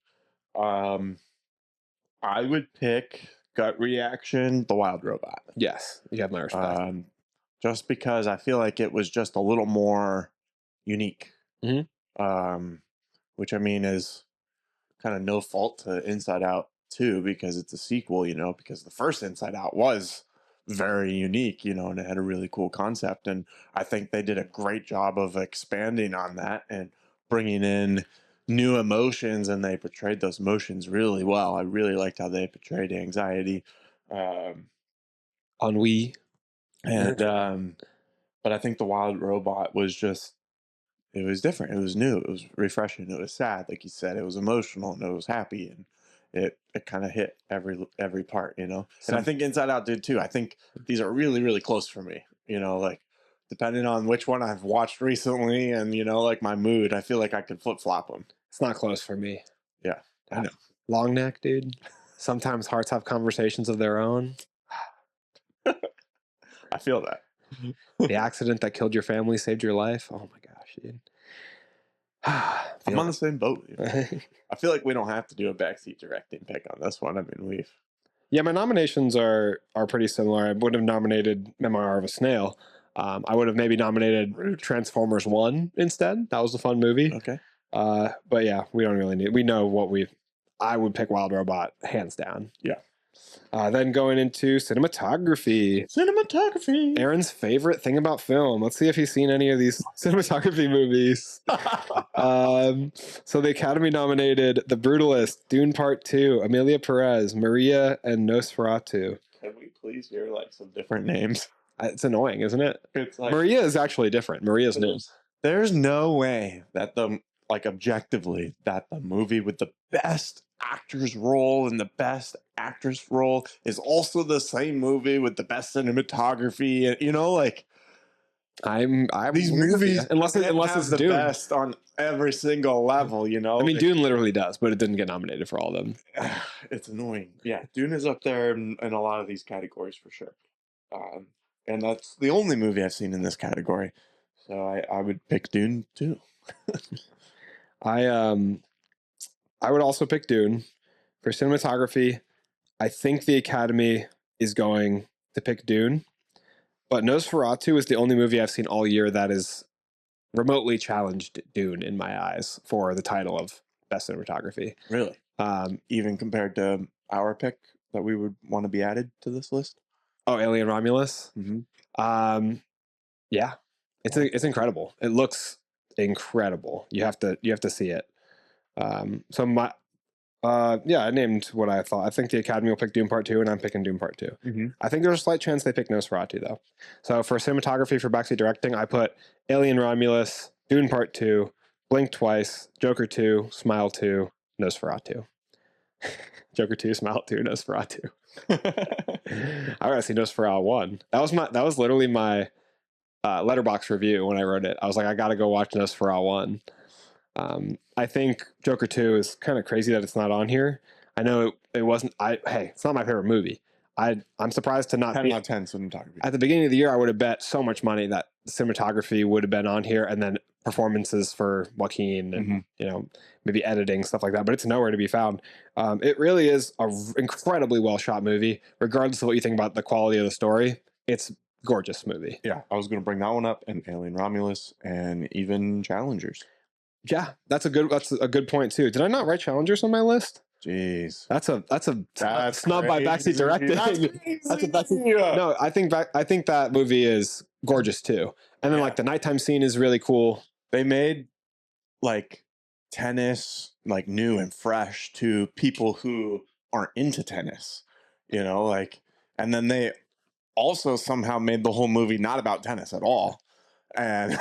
I would pick gut reaction, The Wild Robot. Yes, you have my respect. Just because I feel like it was just a little more unique Mhm. Which I mean is kind of no fault to Inside Out 2 because it's a sequel, you know, because the first Inside Out was very unique, you know, and it had a really cool concept. And I think they did a great job of expanding on that and bringing in new emotions, and they portrayed those emotions really well. I really liked how they portrayed anxiety. Um, Ennui. and, but I think The Wild Robot was just, it was different. It was new. It was refreshing. It was sad, like you said. It was emotional and it was happy, and it kind of hit every part, you know. And I Some think Inside Out did too. I think these are really close for me. You know, like depending on which one I've watched recently, and you know, like my mood, I feel like I could flip flop them. It's not close for me. Yeah, I know. Long neck, dude. Sometimes hearts have conversations of their own. I feel that. The accident that killed your family saved your life. Oh my gosh, dude. I'm Feel on the same boat. You know? it. I feel like we don't have to do a backseat directing pick on this one. I mean, we've Yeah, my nominations are pretty similar. I would have nominated Memoir of a Snail. I would have maybe nominated Rude. Transformers 1 instead. That was a fun movie. Okay. But yeah, we don't really need. We know what we. I would pick Wild Robot hands down. Yeah. Then going into cinematography. Cinematography. Aaron's favorite thing about film. Let's see if he's seen any of these cinematography movies. So the Academy nominated The Brutalist, Dune Part 2, Amelia Perez, Maria, and Nosferatu. Can we please hear like some different names? It's annoying, isn't it? It's like Maria is actually different. Maria's new. there's no way that the like objectively that the movie with the best actor's role and the best actress role is also the same movie with the best cinematography. And, you know, like I'm these with you. movies unless it's the Dune. best on every single level. You know, I mean, like, Dune literally does, but it didn't get nominated for all of them. it's annoying. Yeah, Dune is up there in a lot of these categories for sure. Um, and that's the only movie I've seen in this category. So I would pick Dune too. I would also pick Dune for cinematography. I think the Academy is going to pick Dune, but Nosferatu is the only movie I've seen all year that is remotely challenged Dune in my eyes for the title of best cinematography. Really? Um, Even compared to our pick that we would want to be added to this list? oh, Alien Romulus. Mm-hmm. Yeah, it's incredible. It looks incredible. You have to see it. So my yeah, I named what I thought. I think the Academy will pick Doom Part 2, and I'm picking Doom Part 2. Mm-hmm. I think there's a slight chance they pick Nosferatu, though. So for cinematography for backseat directing, I put Alien Romulus, Dune Part 2, Blink Twice, Joker 2, Smile 2, Nosferatu. Joker 2, Smile 2, Nosferatu. I gotta see Nosferatu 1. That was literally my letterbox review when I wrote it. I was like, I gotta go watch Nosferatu 1. I think Joker 2 is kind of crazy that it's not on here. I know it wasn't. Hey, it's not my favorite movie. I'm surprised to not 10 be. out of 10 cinematography. At the beginning of the year, I would have bet so much money that cinematography would have been on here, and then performances for Joaquin, and maybe editing stuff like that. But it's nowhere to be found. It really is a incredibly well shot movie, regardless of what you think about the quality of the story. It's a gorgeous movie. Yeah, I was going to bring that one up, and Alien Romulus, and even Challengers. Yeah, that's a good point too. Did I not write Challengers on my list? Jeez, That's a snub by backseat crazy. directing. No, I think that movie is gorgeous too. And then like the nighttime scene is really cool. They made like tennis like new and fresh to people who aren't into tennis, you know, like, and then they also somehow made the whole movie not about tennis at all. And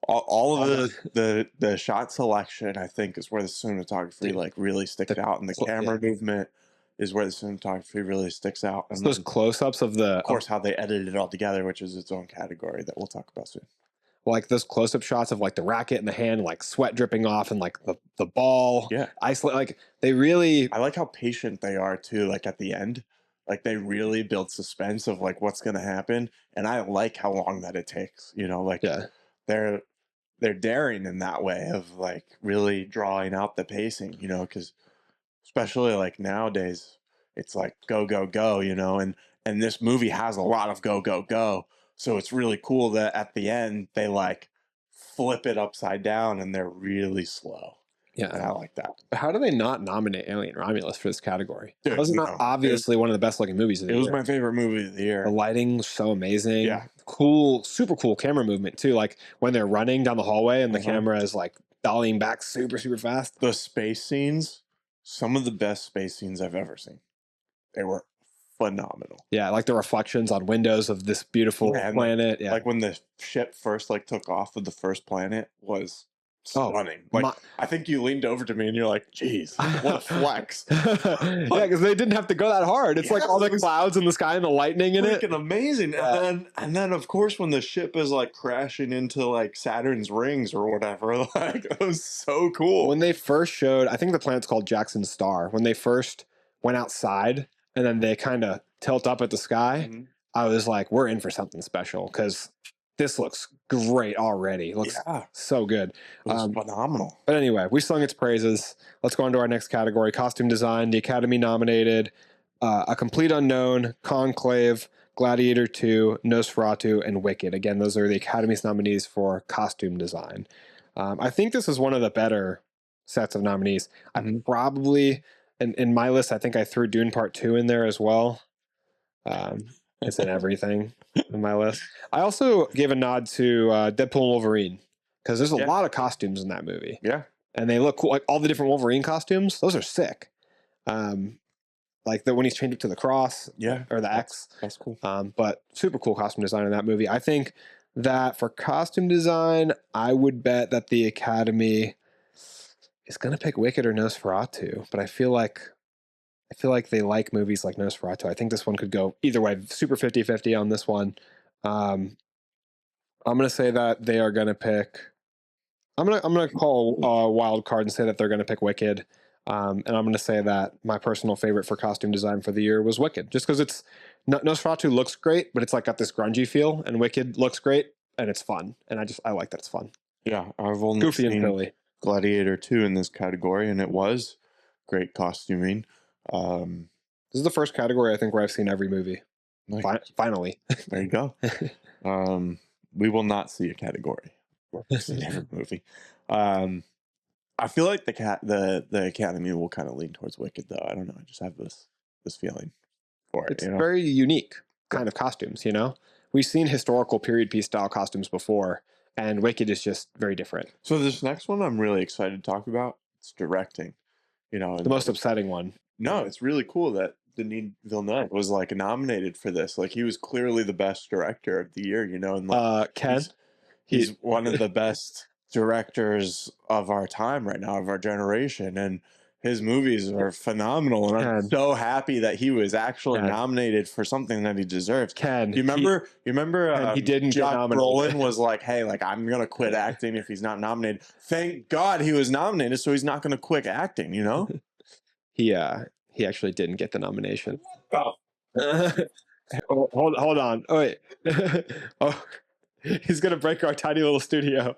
all of the shot selection, I think, is where the cinematography like really sticks out, and the camera movement is where the cinematography really sticks out. And those close-ups of course, how they edited it all together, which is its own category that we'll talk about soon. Like those close-up shots of like the racket in the hand, like sweat dripping off, and like the ball. Yeah, isolate. Like they really. I like how patient they are too. Like at the end, like they really build suspense of like what's gonna happen, and I like how long that it takes. You know, like they're daring in that way of like really drawing out the pacing. You know, because especially like nowadays, it's like go go go. You know, and this movie has a lot of go go go. So it's really cool that at the end they like flip it upside down and they're really slow. And I Yeah. like that. How do they not nominate Alien Romulus for this category? Dude, How's it not no, obviously one of the best looking movies of it the was year? my favorite movie of the The year. lighting's so amazing. Yeah. Cool, super cool camera movement too. Like when they're running down the hallway and the camera is like dollying back super, super fast. The space scenes, some of the best space scenes I've ever seen. They were phenomenal. Yeah, like the reflections on windows of this beautiful And planet. Yeah. like when the ship first like took off with the first planet was Oh, stunning. Like I think you leaned over to me and you're like, "Geez, what a flex!" Yeah, because they didn't have to go that hard. It's like all the clouds in the sky and the lightning in it. Freaking amazing. Yeah. And then of course when the ship is like crashing into like Saturn's rings or whatever, like it was so cool. When they first showed, I think the planet's called Jackson Star. When they first went outside and then they kind of tilt up at the sky, I was like, we're in for something special because this looks great already. It looks so good. It was phenomenal. But anyway, we sung its praises. Let's go on to our next category, costume design. The Academy nominated A Complete Unknown, Conclave, Gladiator 2, Nosferatu, and Wicked. Again, those are the Academy's nominees for costume design. I think this is one of the better sets of nominees. I probably, in my list, I think I threw Dune Part 2 in there as well. It's in everything in my list. I also gave a nod to Deadpool and Wolverine because there's a lot of costumes in that movie. Yeah. And they look cool. Like all the different Wolverine costumes, those are sick. Like when he's chained up to the cross or the X. That's cool. But super cool costume design in that movie. I think that for costume design, I would bet that the Academy is going to pick Wicked or Nosferatu. But I feel like they like movies like Nosferatu. I think this one could go either way. Super 50-50 on this one. I'm going to say that they are going to pick. I'm gonna call a wild card and say that they're going to pick Wicked. And I'm going to say that my personal favorite for costume design for the year was Wicked, just because it's Nosferatu looks great, but it's like got this grungy feel, and Wicked looks great and it's fun, and I like that it's fun. Yeah, I've only Goofy and seen silly. Gladiator 2 in this category, and it was great costuming. This is the first category I think where I've seen every movie. Finally, there you go. We will not see a category where we've seen every movie. I feel like the Academy will kind of lean towards Wicked, though. I don't know. I just have this feeling for it. It's very unique kind of costumes. We've seen historical period piece style costumes before, and Wicked is just very different. So this next one I'm really excited to talk about. It's directing. The most upsetting one. No, it's really cool that Denis Villeneuve was like nominated for this. Like he was clearly the best director of the year. And like Ken, he's one of the best directors of our time right now, of our generation, and his movies are phenomenal. And I'm so happy that he was actually nominated for something that he deserves. Ken, you remember? he didn't get nominated. Brolin was like, "Hey, like I'm gonna quit acting if he's not nominated." Thank God he was nominated, so he's not gonna quit acting. He actually didn't get the nomination. Oh. hold on. Oh wait. Oh, he's gonna break our tiny little studio.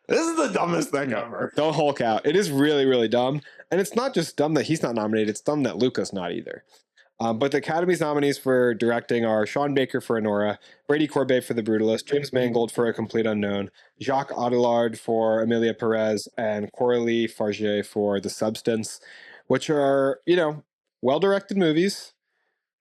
This is the dumbest thing ever. Don't Hulk out. It is really, really dumb. And it's not just dumb that he's not nominated. It's dumb that Luca's not either. But the Academy's nominees for directing are Sean Baker for Anora, Brady Corbet for The Brutalist, James Mangold for A Complete Unknown, Jacques Adelard for Amelia Perez, and Coralie Farge for The Substance, which are, well-directed movies.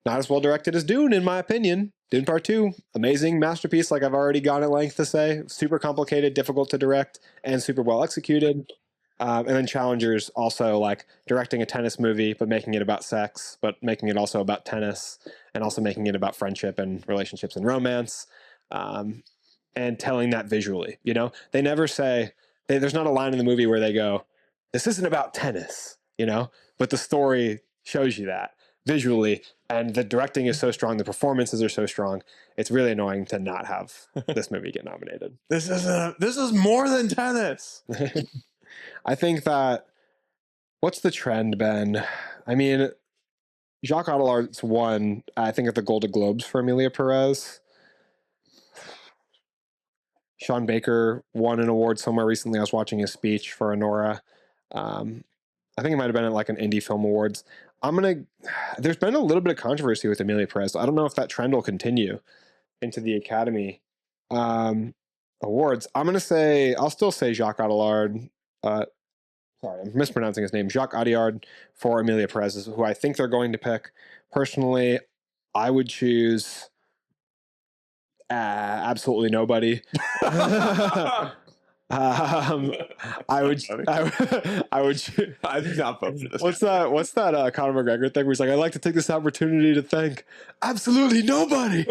Not as well-directed as Dune, in my opinion. Dune Part 2, amazing masterpiece, like I've already gone at length to say. Super complicated, difficult to direct, and super well executed. And then Challengers, also like directing a tennis movie, but making it about sex, but making it also about tennis, and also making it about friendship and relationships and romance, and telling that visually. They never say, there's not a line in the movie where they go, this isn't about tennis, but the story shows you that visually, and the directing is so strong, the performances are so strong. It's really annoying to not have this movie get nominated. This is more than tennis. I think that, what's the trend, Ben? I mean, Jacques Adelard's won, I think, at the Golden Globes for Amelia Perez. Sean Baker won an award somewhere recently. I was watching his speech for Anora. I think it might have been at like an Indie Film Awards. There's been a little bit of controversy with Amelia Perez. I don't know if that trend will continue into the Academy. Awards. I'll still say Jacques Adelard. Sorry, I'm mispronouncing his name. Jacques Audiard for Emilia Perez is who I think they're going to pick. Personally, I would choose absolutely nobody. Um, I would, I would. I did not vote for this. What's that? What's that? Conor McGregor thing? Where he's like, "I'd like to take this opportunity to thank absolutely nobody."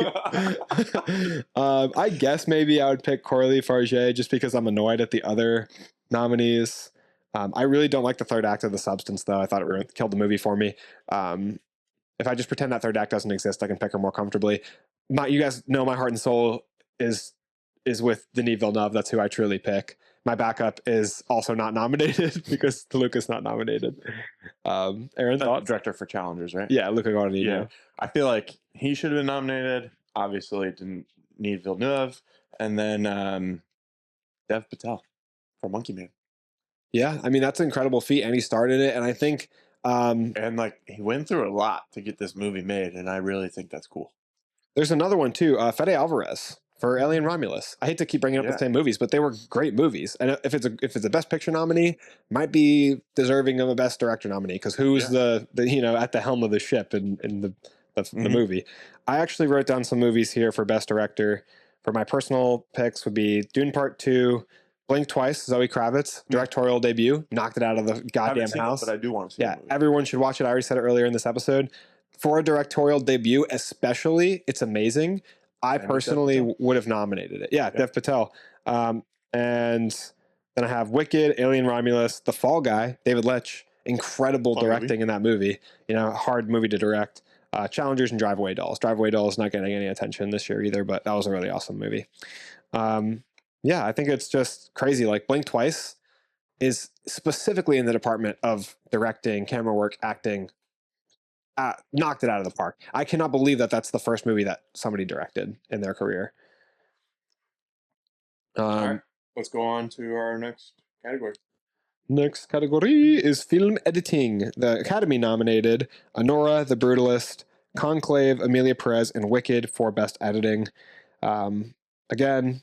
I guess maybe I would pick Coralie Farge just because I'm annoyed at the other nominees. I really don't like the third act of The Substance, though. I thought it killed the movie for me. If I just pretend that third act doesn't exist, I can pick her more comfortably. You guys know my heart and soul is with Denis Villeneuve. That's who I truly pick. My backup is also not nominated because Luca's not nominated. Aaron, thoughts? Director for Challengers, right? Yeah, Luca Guadagnino. Yeah, I feel like he should have been nominated. Obviously, didn't need Villeneuve, and then Dev Patel for Monkey Man. Yeah, I mean that's an incredible feat, and he started it, and I think, and like he went through a lot to get this movie made, and I really think that's cool. There's another one too, Fede Alvarez for Alien Romulus. I hate to keep bringing up the same movies, but they were great movies. And if it's a Best Picture nominee, might be deserving of a Best Director nominee because who's the at the helm of the ship in the movie. I actually wrote down some movies here for Best Director. For my personal picks would be Dune Part 2, Blink Twice, Zoe Kravitz, directorial debut, knocked it out of the goddamn house. But I do want to see it. Yeah, everyone should watch it. I already said it earlier in this episode. For a directorial debut, especially, it's amazing. I personally would have nominated it. Yeah, Dev Patel. And then I have Wicked, Alien Romulus, The Fall Guy, David Leitch. Incredible directing in that movie. Hard movie to direct. Challengers and Drive-Away Dolls. Drive-Away Dolls not getting any attention this year either, but that was a really awesome movie. Yeah, I think it's just crazy. Like Blink Twice is specifically in the department of directing, camera work, acting. Knocked it out of the park. I cannot believe that that's the first movie that somebody directed in their career. All right, let's go on to our next category. Next category is film editing. The Academy nominated Anora, The Brutalist, Conclave, Emilia Perez, and Wicked for Best Editing. Again,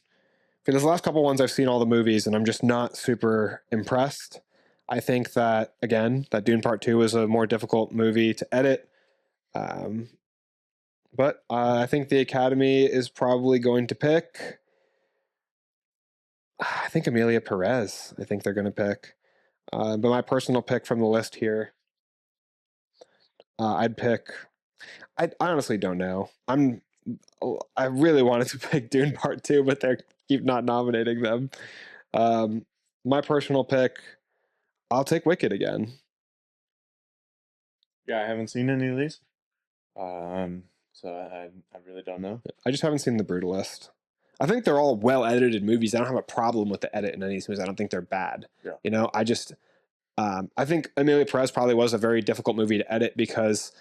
for those last couple ones, I've seen all the movies, and I'm just not super impressed. I think that, again, that Dune Part 2 is a more difficult movie to edit. But I think the Academy is probably going to pick... I think Emilia Perez. I think they're going to pick. But my personal pick from the list here, I'd pick... I honestly don't know. I really wanted to pick Dune Part 2, but they keep not nominating them. My personal pick, I'll take Wicked again. Yeah, I haven't seen any of these. So I really don't know. I just haven't seen The Brutalist. I think they're all well edited movies. I don't have a problem with the edit in any of these movies. I don't think they're bad. Yeah. I think Emilia Perez probably was a very difficult movie to edit because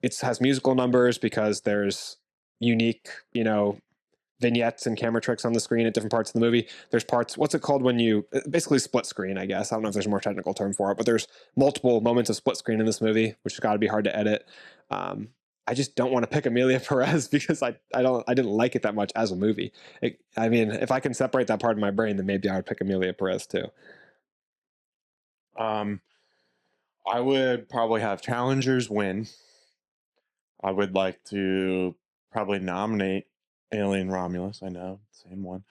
it has musical numbers, because there's unique, vignettes and camera tricks on the screen at different parts of the movie. There's parts, what's it called when you, basically split screen, I guess. I don't know if there's a more technical term for it, but there's multiple moments of split screen in this movie, which has got to be hard to edit. I just don't want to pick Emilia Perez because I didn't like it that much as a movie. If I can separate that part of my brain, then maybe I would pick Emilia Perez too. I would probably have Challengers win. I would like to probably nominate Alien Romulus. I know, same one.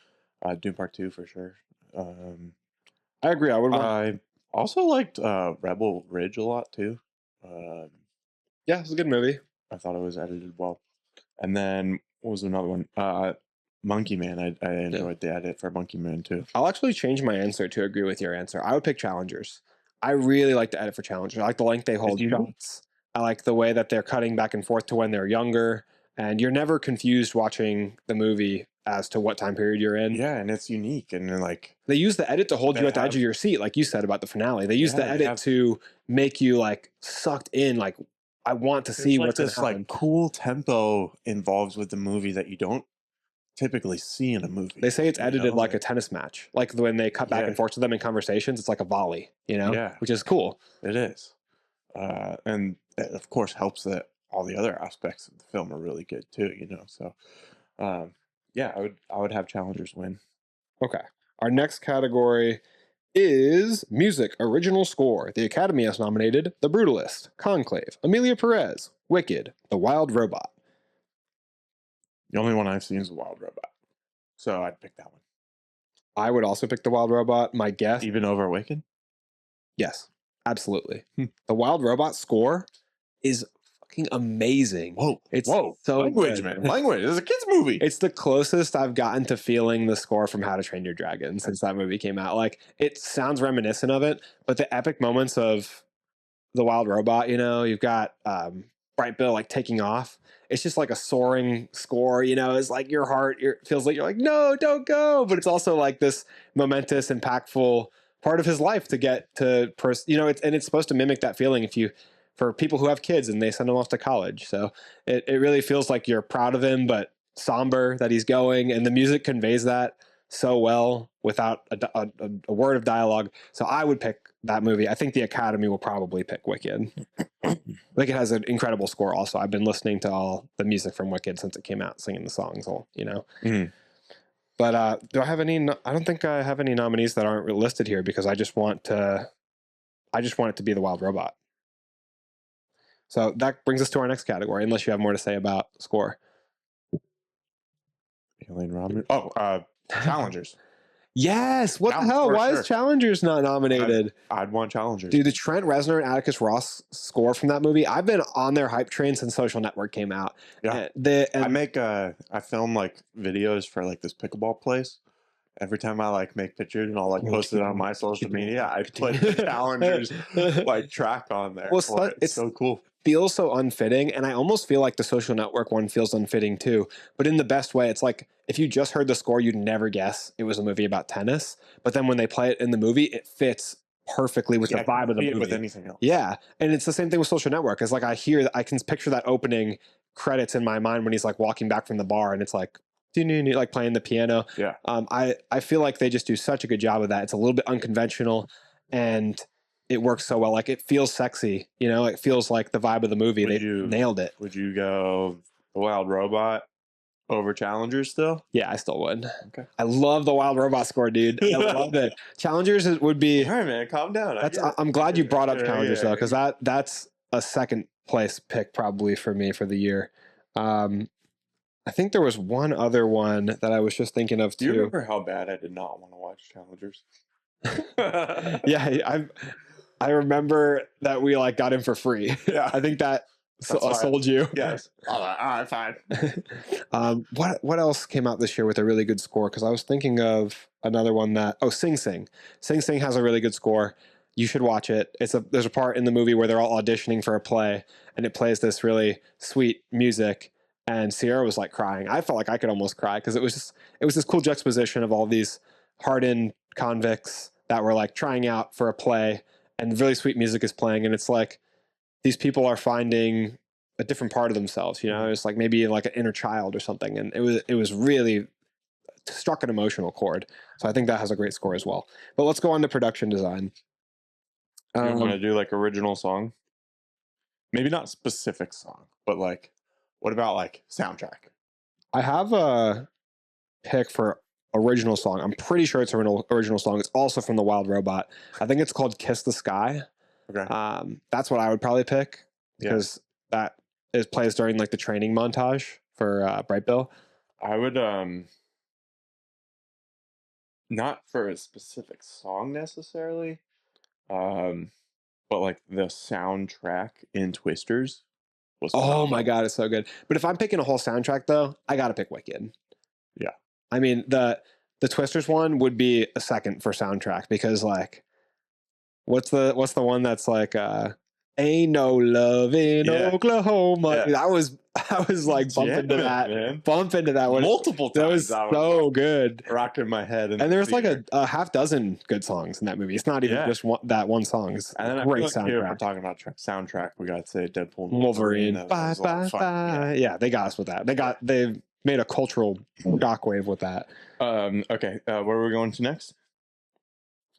Dune Part 2 for sure. I agree. I also liked Rebel Ridge a lot too. Yeah, it's a good movie. I thought it was edited well. And then what was another one? Monkey Man. I enjoyed the edit for Monkey Man too. I'll actually change my answer to agree with your answer. I would pick Challengers. I really like the edit for Challengers. I like the length they hold shots. I like the way that they're cutting back and forth to when they're younger, and you're never confused watching the movie as to what time period you're in. Yeah, and it's unique, and then they use the edit to hold you at the edge of your seat, like you said about the finale. They use the edit to make you sucked in, I want to see what's this cool tempo involved with the movie that you don't typically see in a movie. They say it's edited like a tennis match, like when they cut back and forth to them in conversations. It's like a volley, which is cool. It is, and it of course helps that all the other aspects of the film are really good too. So, yeah, I would have Challengers win. Okay. Our next category is Music Original Score. The Academy has nominated The Brutalist, Conclave, Amelia Perez, Wicked, The Wild Robot. The only one I've seen is The Wild Robot, so I'd pick that one. I would also pick The Wild Robot. My guess, Even over Wicked? yes, absolutely. The Wild Robot score is fucking amazing. It's so language, good. man. Language. It's a kids' movie. It's the closest I've gotten to feeling the score from How to Train Your Dragon since that movie came out. Like, it sounds reminiscent of it, but the epic moments of The Wild Robot, you know, you've got Bright Bill like taking off. It's just like a soaring score, you know, it's like your heart feels like you're like, no, don't go. But it's also like this momentous, impactful part of his life to get to, you know, it's supposed to mimic that feeling for people who have kids and they send them off to college. So it really feels like you're proud of him, but somber that he's going. And the music conveys that so well without a word of dialogue. So I would pick that movie. I think the Academy will probably pick Wicked. Wicked has an incredible score also. I've been listening to all the music from Wicked since it came out, singing the songs, you know. Mm-hmm. But do I have any? I don't think I have any nominees that aren't listed here because I just want it to be The Wild Robot. So that brings us to our next category, unless you have more to say about score. Alien Robin. Challengers. Yes. What the hell? Why is Challengers not nominated? I'd want Challengers. Dude, the Trent Reznor and Atticus Ross score from that movie, I've been on their hype train since Social Network came out. Yeah. I film like videos for like this pickleball place. Every time I like make pictures and I'll like post it on my social media, I put the Challengers like track on there. Well, it's so cool. Feels so unfitting, and I almost feel like the Social Network one feels unfitting too, but in the best way. It's like if you just heard the score, you'd never guess it was a movie about tennis, but then when they play it in the movie, it fits perfectly with the vibe of the movie. With anything else. Yeah, and it's the same thing with Social Network. It's like I can picture that opening credits in my mind when he's like walking back from the bar, and it's like playing the piano. Yeah. I feel like they just do such a good job of that. It's a little bit unconventional, and it works so well. Like, it feels sexy, you know, it feels like the vibe of the movie. They nailed it. Would you go The Wild Robot over Challengers still? Yeah, I still would. Okay. I love the Wild Robot score, dude. I love it. Challengers would be. All right, man, calm down. I'm glad you brought up Challengers though, because that's a second place pick probably for me for the year. I think there was one other one that I was just thinking of too. Do you remember how bad I did not want to watch Challengers? Yeah, I remember that we like got him for free. Yeah, I think that sold you. Yes. All right, fine. What else came out this year with a really good score? Because I was thinking of another one that Sing Sing. Sing Sing has a really good score. You should watch it. There's a part in the movie where they're all auditioning for a play, and it plays this really sweet music. And Sierra was like crying. I felt like I could almost cry because it was this cool juxtaposition of all these hardened convicts that were like trying out for a play, and really sweet music is playing, and it's like these people are finding a different part of themselves, you know. It's like maybe like an inner child or something, and it was really struck an emotional chord. So I think that has a great score as well. But let's go on to production design. You want to do like original song? Maybe not specific song, but like, what about like soundtrack? I have a pick for original song. I'm pretty sure it's an original song. It's also from The Wild Robot. I think it's called Kiss the Sky. Okay. That's what I would probably pick because that plays during like the training montage for Bright Bill. I would not for a specific song necessarily, but like the soundtrack in Twisters was phenomenal. Oh my god, it's so good. But if I'm picking a whole soundtrack though, I gotta pick Wicked. Yeah. I mean, the Twisters one would be a second for soundtrack because like what's the one that's like ain't no love in Oklahoma. Yeah. I was like bumping to that one multiple times. That was so good. Rocking my head. And there's like a half dozen good songs in that movie. It's not even just that one song. It's a great soundtrack. Here we're talking about soundtrack. We got to say Deadpool, Wolverine. Bye bye bye. Yeah, they got us with that. They've made a cultural shockwave with that. Okay, where are we going to next?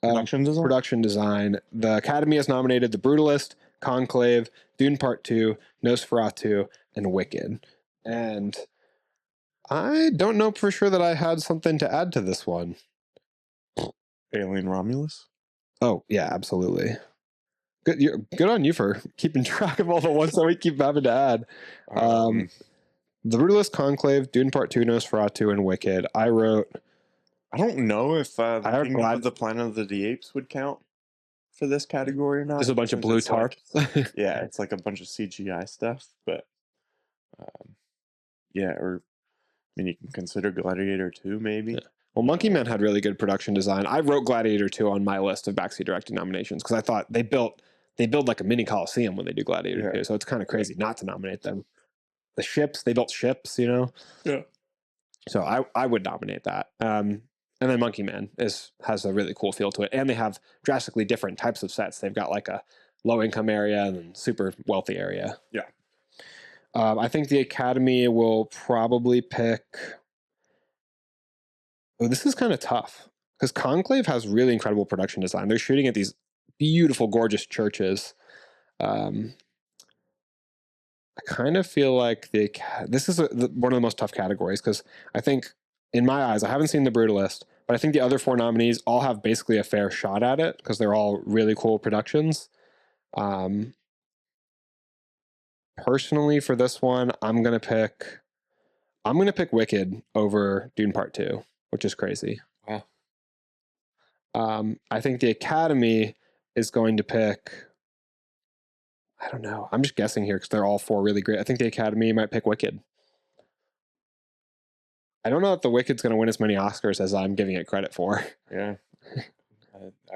Production design. The Academy has nominated The Brutalist, Conclave, Dune Part 2, Nosferatu, and Wicked. And I don't know for sure that I had something to add to this one. Alien Romulus. Oh yeah, absolutely. Good on you for keeping track of all the ones that we keep having to add. The Brutalist, Conclave, Dune Part 2, Nosferatu, and Wicked. I don't know if the I Kingdom of the Planet of the Apes would count for this category or not. There's a bunch of blue tarps. Yeah, it's like a bunch of CGI stuff, but yeah, or I mean, you can consider Gladiator 2, maybe. Yeah. Well, Monkey Man had really good production design. I wrote Gladiator 2 on my list of backseat directing nominations because I thought they build like a mini Coliseum when they do Gladiator 2, so it's kind of crazy not to nominate them. The ships, they built ships, you know? Yeah. So I would nominate that. And then Monkey Man has a really cool feel to it. And they have drastically different types of sets. They've got like a low income area and super wealthy area. Yeah. I think the Academy will probably pick. Oh, this is kind of tough because Conclave has really incredible production design. They're shooting at these beautiful, gorgeous churches. I kind of feel like this is one of the most tough categories because I think, in my eyes, I haven't seen The Brutalist, but I think the other 4 nominees all have basically a fair shot at it because they're all really cool productions. Personally, for this one, I'm gonna pick Wicked over Dune Part 2, which is crazy. Wow. I think the Academy is going to pick. I don't know. I'm just guessing here because they're all 4 really great. I think the Academy might pick Wicked. I don't know if the Wicked's going to win as many Oscars as I'm giving it credit for. Yeah.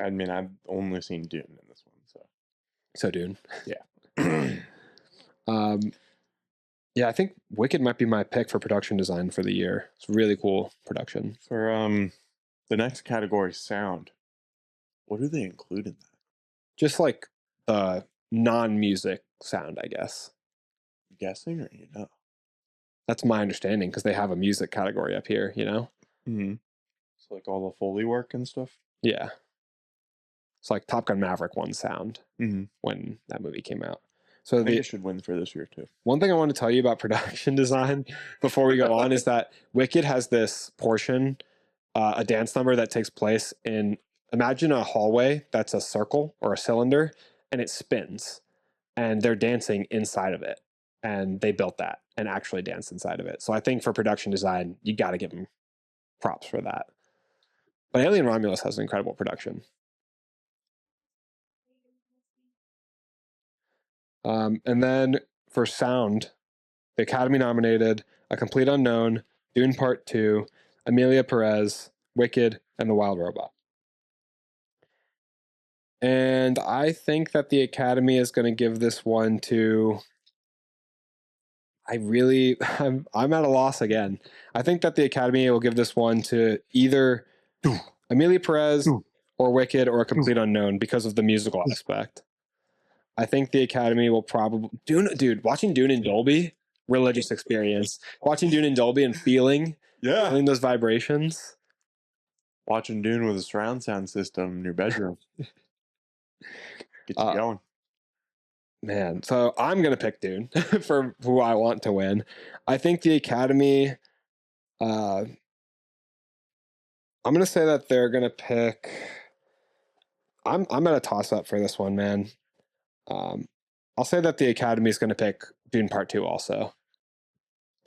I mean, I've only seen Dune in this one, so Dune. Yeah. Yeah, I think Wicked might be my pick for production design for the year. It's really cool production. For the next category, sound. What do they include in that? Just like the non-music sound, I guess. Guessing or you know? That's my understanding because they have a music category up here, you know? Mm-hmm. So like all the Foley work and stuff? Yeah. It's like Top Gun Maverick won sound mm-hmm. when that movie came out. So I think it should win for this year too. One thing I want to tell you about production design before we go on is that Wicked has this portion, a dance number that takes place in, imagine a hallway that's a circle or a cylinder, and it spins, and they're dancing inside of it. And they built that and actually danced inside of it. So I think for production design, you got to give them props for that. But Alien Romulus has an incredible production. And then for sound, the Academy nominated A Complete Unknown, Dune Part 2, Amelia Perez, Wicked, and The Wild Robot. And I think that the Academy is going to give this one to. I'm at a loss again. I think that the Academy will give this one to either Amelia Perez or Wicked or A Complete Unknown because of the musical aspect. I think the Academy will probably watching Dune in Dolby, religious experience. Watching Dune in Dolby and feeling those vibrations. Watching Dune with a surround sound system in your bedroom. Get you going. Man, so I'm going to pick Dune for who I want to win. I think the Academy, I'm going to say that they're going to pick. I'm at a toss up for this one, man. I'll say that the Academy is going to pick Dune Part 2 also.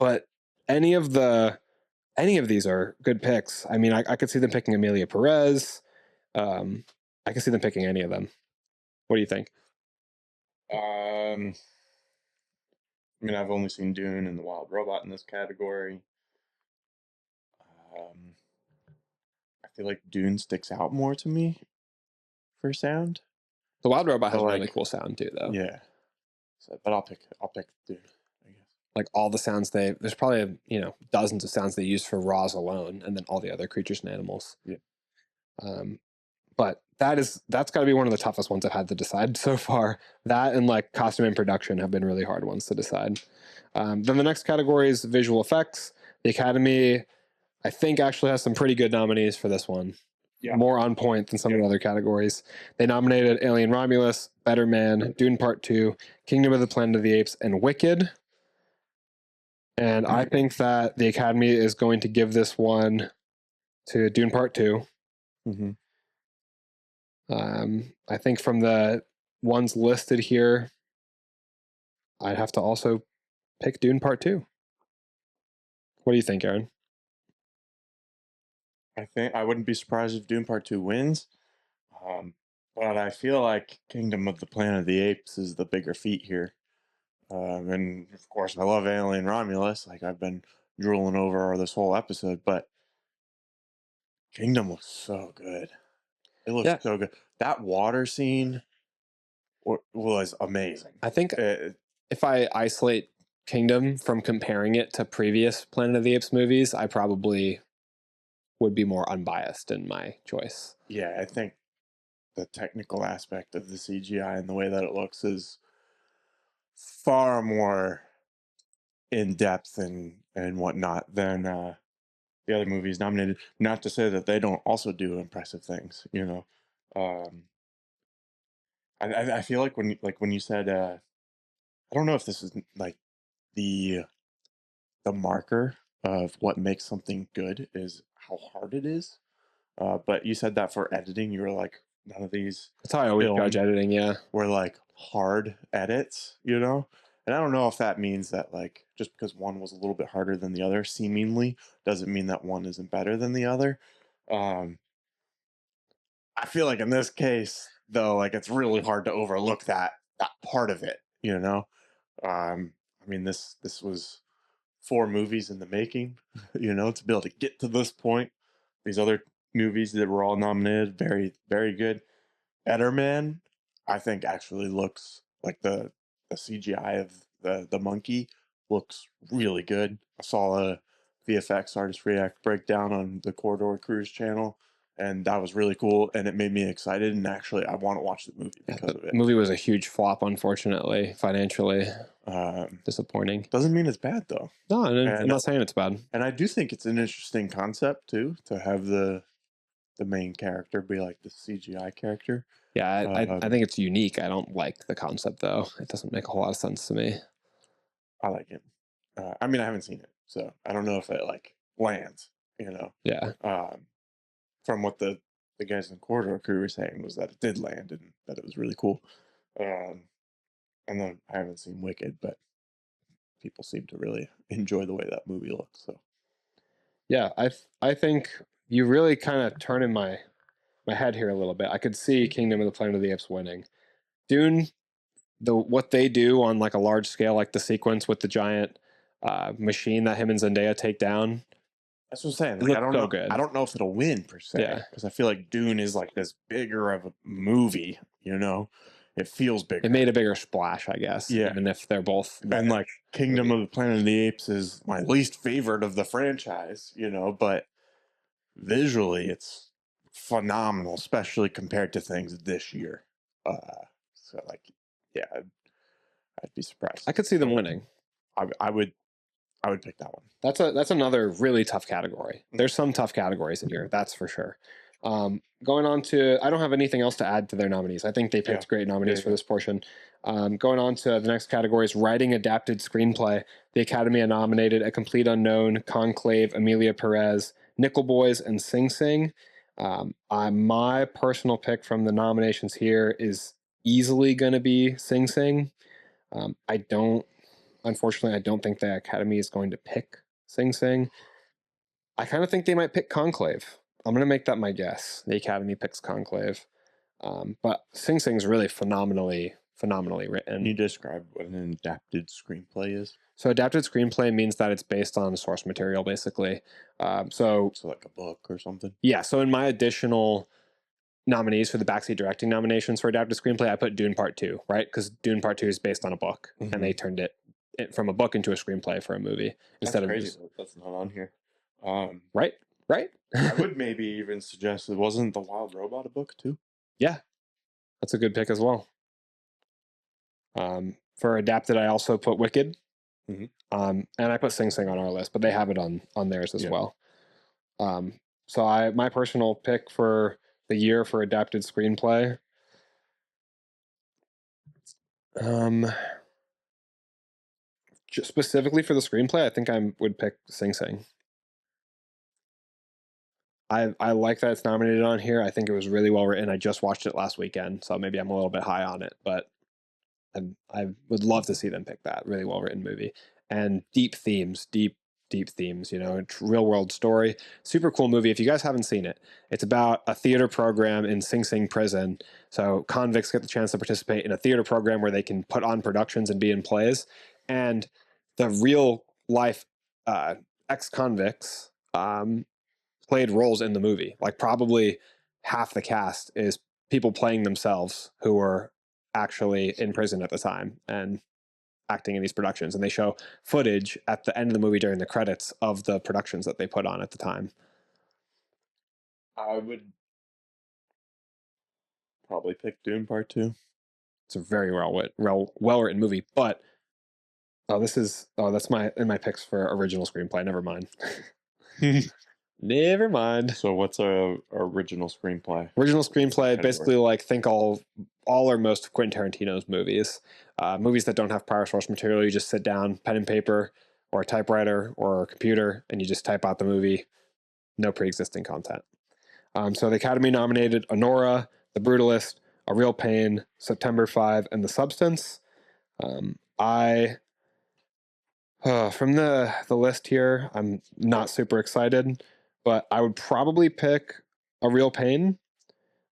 But any of these are good picks. I mean, I could see them picking Amelia Perez. I could see them picking any of them. What do you think? I mean, I've only seen Dune and The Wild Robot in this category. I feel like Dune sticks out more to me for sound. The Wild Robot has really cool sound too, though. Yeah. So, but I'll pick Dune, I guess. Like all the sounds there's probably dozens of sounds they use for Raws alone, and then all the other creatures and animals. Yeah. But that's got to be one of the toughest ones I've had to decide so far. That and like costume and production have been really hard ones to decide. Then the next category is visual effects. The Academy, I think, actually has some pretty good nominees for this one. Yeah. More on point than some of the other categories. They nominated Alien Romulus, Better Man, Dune Part 2, Kingdom of the Planet of the Apes, and Wicked. And I think that the Academy is going to give this one to Dune Part 2. Mm-hmm. I think from the ones listed here, I'd have to also pick Dune Part 2. What do you think, Aaron? I think I wouldn't be surprised if Dune Part 2 wins. Um, but I feel like Kingdom of the Planet of the Apes is the bigger feat here. And of course, I love Alien Romulus. Like I've been drooling over this whole episode, but Kingdom looks so good. It looks Yeah, so good. That water scene was amazing. I think Uh, if I isolate Kingdom from comparing it to previous Planet of the Apes movies, I probably would be more unbiased in my choice. yeah, I think the technical aspect of the CGI and the way that it looks is far more in depth and whatnot than the other movies nominated. Not to say that they don't also do impressive things, you know. Um, I feel like when you said I don't know if this is like the the marker of what makes something good is how hard it is. But you said that for editing, you were like, none of these That's how I always judge films editing. Yeah, were like hard edits, you know? And I don't know if that means that like just because one was a little bit harder than the other, seemingly, doesn't mean that one isn't better than the other. Um, I feel like in this case, though, like it's really hard to overlook that part of it, you know? I mean, this was 4 movies in the making, you know, to be able to get to this point. These other movies that were all nominated, very, very good. Etterman, I think actually looks like the CGI of the monkey looks really good. I saw a VFX artist react breakdown on the Corridor Cruise channel, and that was really cool. And it made me excited. And actually, I want to watch the movie yeah, because the of it. movie was a huge flop, unfortunately, financially disappointing. Doesn't mean it's bad though. No, I'm And not saying it's bad. and I do think it's an interesting concept too to have the main character be like the CGI character. Yeah, I Um, think it's unique. I don't like the concept though. It doesn't make a whole lot of sense to me. I like it. I mean, I haven't seen it, so I don't know if it like lands. You know, Yeah, um, from what the guys in the corridor crew were saying was that it did land and that it was really cool. Um, and then I haven't seen Wicked, but people seem to really enjoy the way that movie looks. So yeah. I think you really kind of turn in my head here a little bit. I could see Kingdom of the Planet of the Apes winning. Dune, what they do on like a large scale, like the sequence with the giant machine that him and Zendaya take down, that's what I'm saying. it Like, looks so I good. don't know if it'll win per se Yeah, because I feel like Dune is like this bigger of a movie. You know, it feels it bigger. made a bigger splash, I guess, Yeah, even if they're both and better like Kingdom movies. of the Planet of the Apes is my least favorite of the franchise, you know, but visually it's phenomenal, especially compared to things this year. So like, yeah, I'd be I surprised. could see them winning. I would I would pick that one. That's another really tough category. Mm. There's some tough categories in here, that's for sure. Going on to, I don't have anything else to add to their nominees. I think they Yeah, picked great nominees for yeah. this portion. Going on to the next category is writing adapted screenplay. The Academy nominated A Complete Unknown, Conclave, Amelia Perez, Nickel Boys, and Sing Sing. My personal pick from the nominations here is easily going to be Sing Sing. I don't Unfortunately, I don't think the Academy is going to pick Sing Sing. I kind of think they might pick Conclave. I'm going to make that my guess. The Academy picks Conclave. But Sing Sing is really phenomenally Can you written. describe what an adapted screenplay is? So adapted screenplay means that it's based on source material, basically. So So like a book or something? yeah, so in my additional nominees for the backseat directing nominations for adapted screenplay, I put Dune Part 2, right? Because Dune Part 2 is based on a book, and Hmm. they turned it from a book into a screenplay for a movie That's instead of crazy just that that's not on here. Um, right, right. I would maybe even suggest it wasn't The Wild Robot a book too. Yeah, that's a good pick as well. For adapted, I also put Wicked, Hmm. and I put Sing Sing on our list, but they have it on theirs as Yeah. well. Um, so my personal pick for the year for adapted screenplay, um, just specifically for the screenplay, I think I would pick Sing Sing. I like that it's nominated on here. I think it was really well written. I just watched it last weekend, so maybe I'm a little bit high on it, but I would love to see them pick that. Really well written movie and deep themes, deep themes. You know, real world story. Super cool movie. If you guys haven't seen it, it's about a theater program in Sing Sing prison. So convicts get the chance to participate in a theater program where they can put on productions and be in plays, and the real life ex convicts played roles in the movie. Like probably half the cast is people playing themselves who were actually in prison at the time and acting in these productions. And they show footage at the end of the movie during the credits of the productions that they put on at the time. I would probably pick Dune Part 2. It's a very well written movie. But that's my picks for original screenplay. Never mind. Never mind. So what's a original screenplay? Original screenplay, Category. basically like think all or most of Quentin Tarantino's movies. Movies that don't have prior source material. You just sit down, pen and paper, or a typewriter, or a computer, and you just type out the movie. No pre-existing content. So the Academy nominated Honora, The Brutalist, A Real Pain, September 5, and The Substance. From the list here, I'm not super excited, but I would probably pick A Real Pain,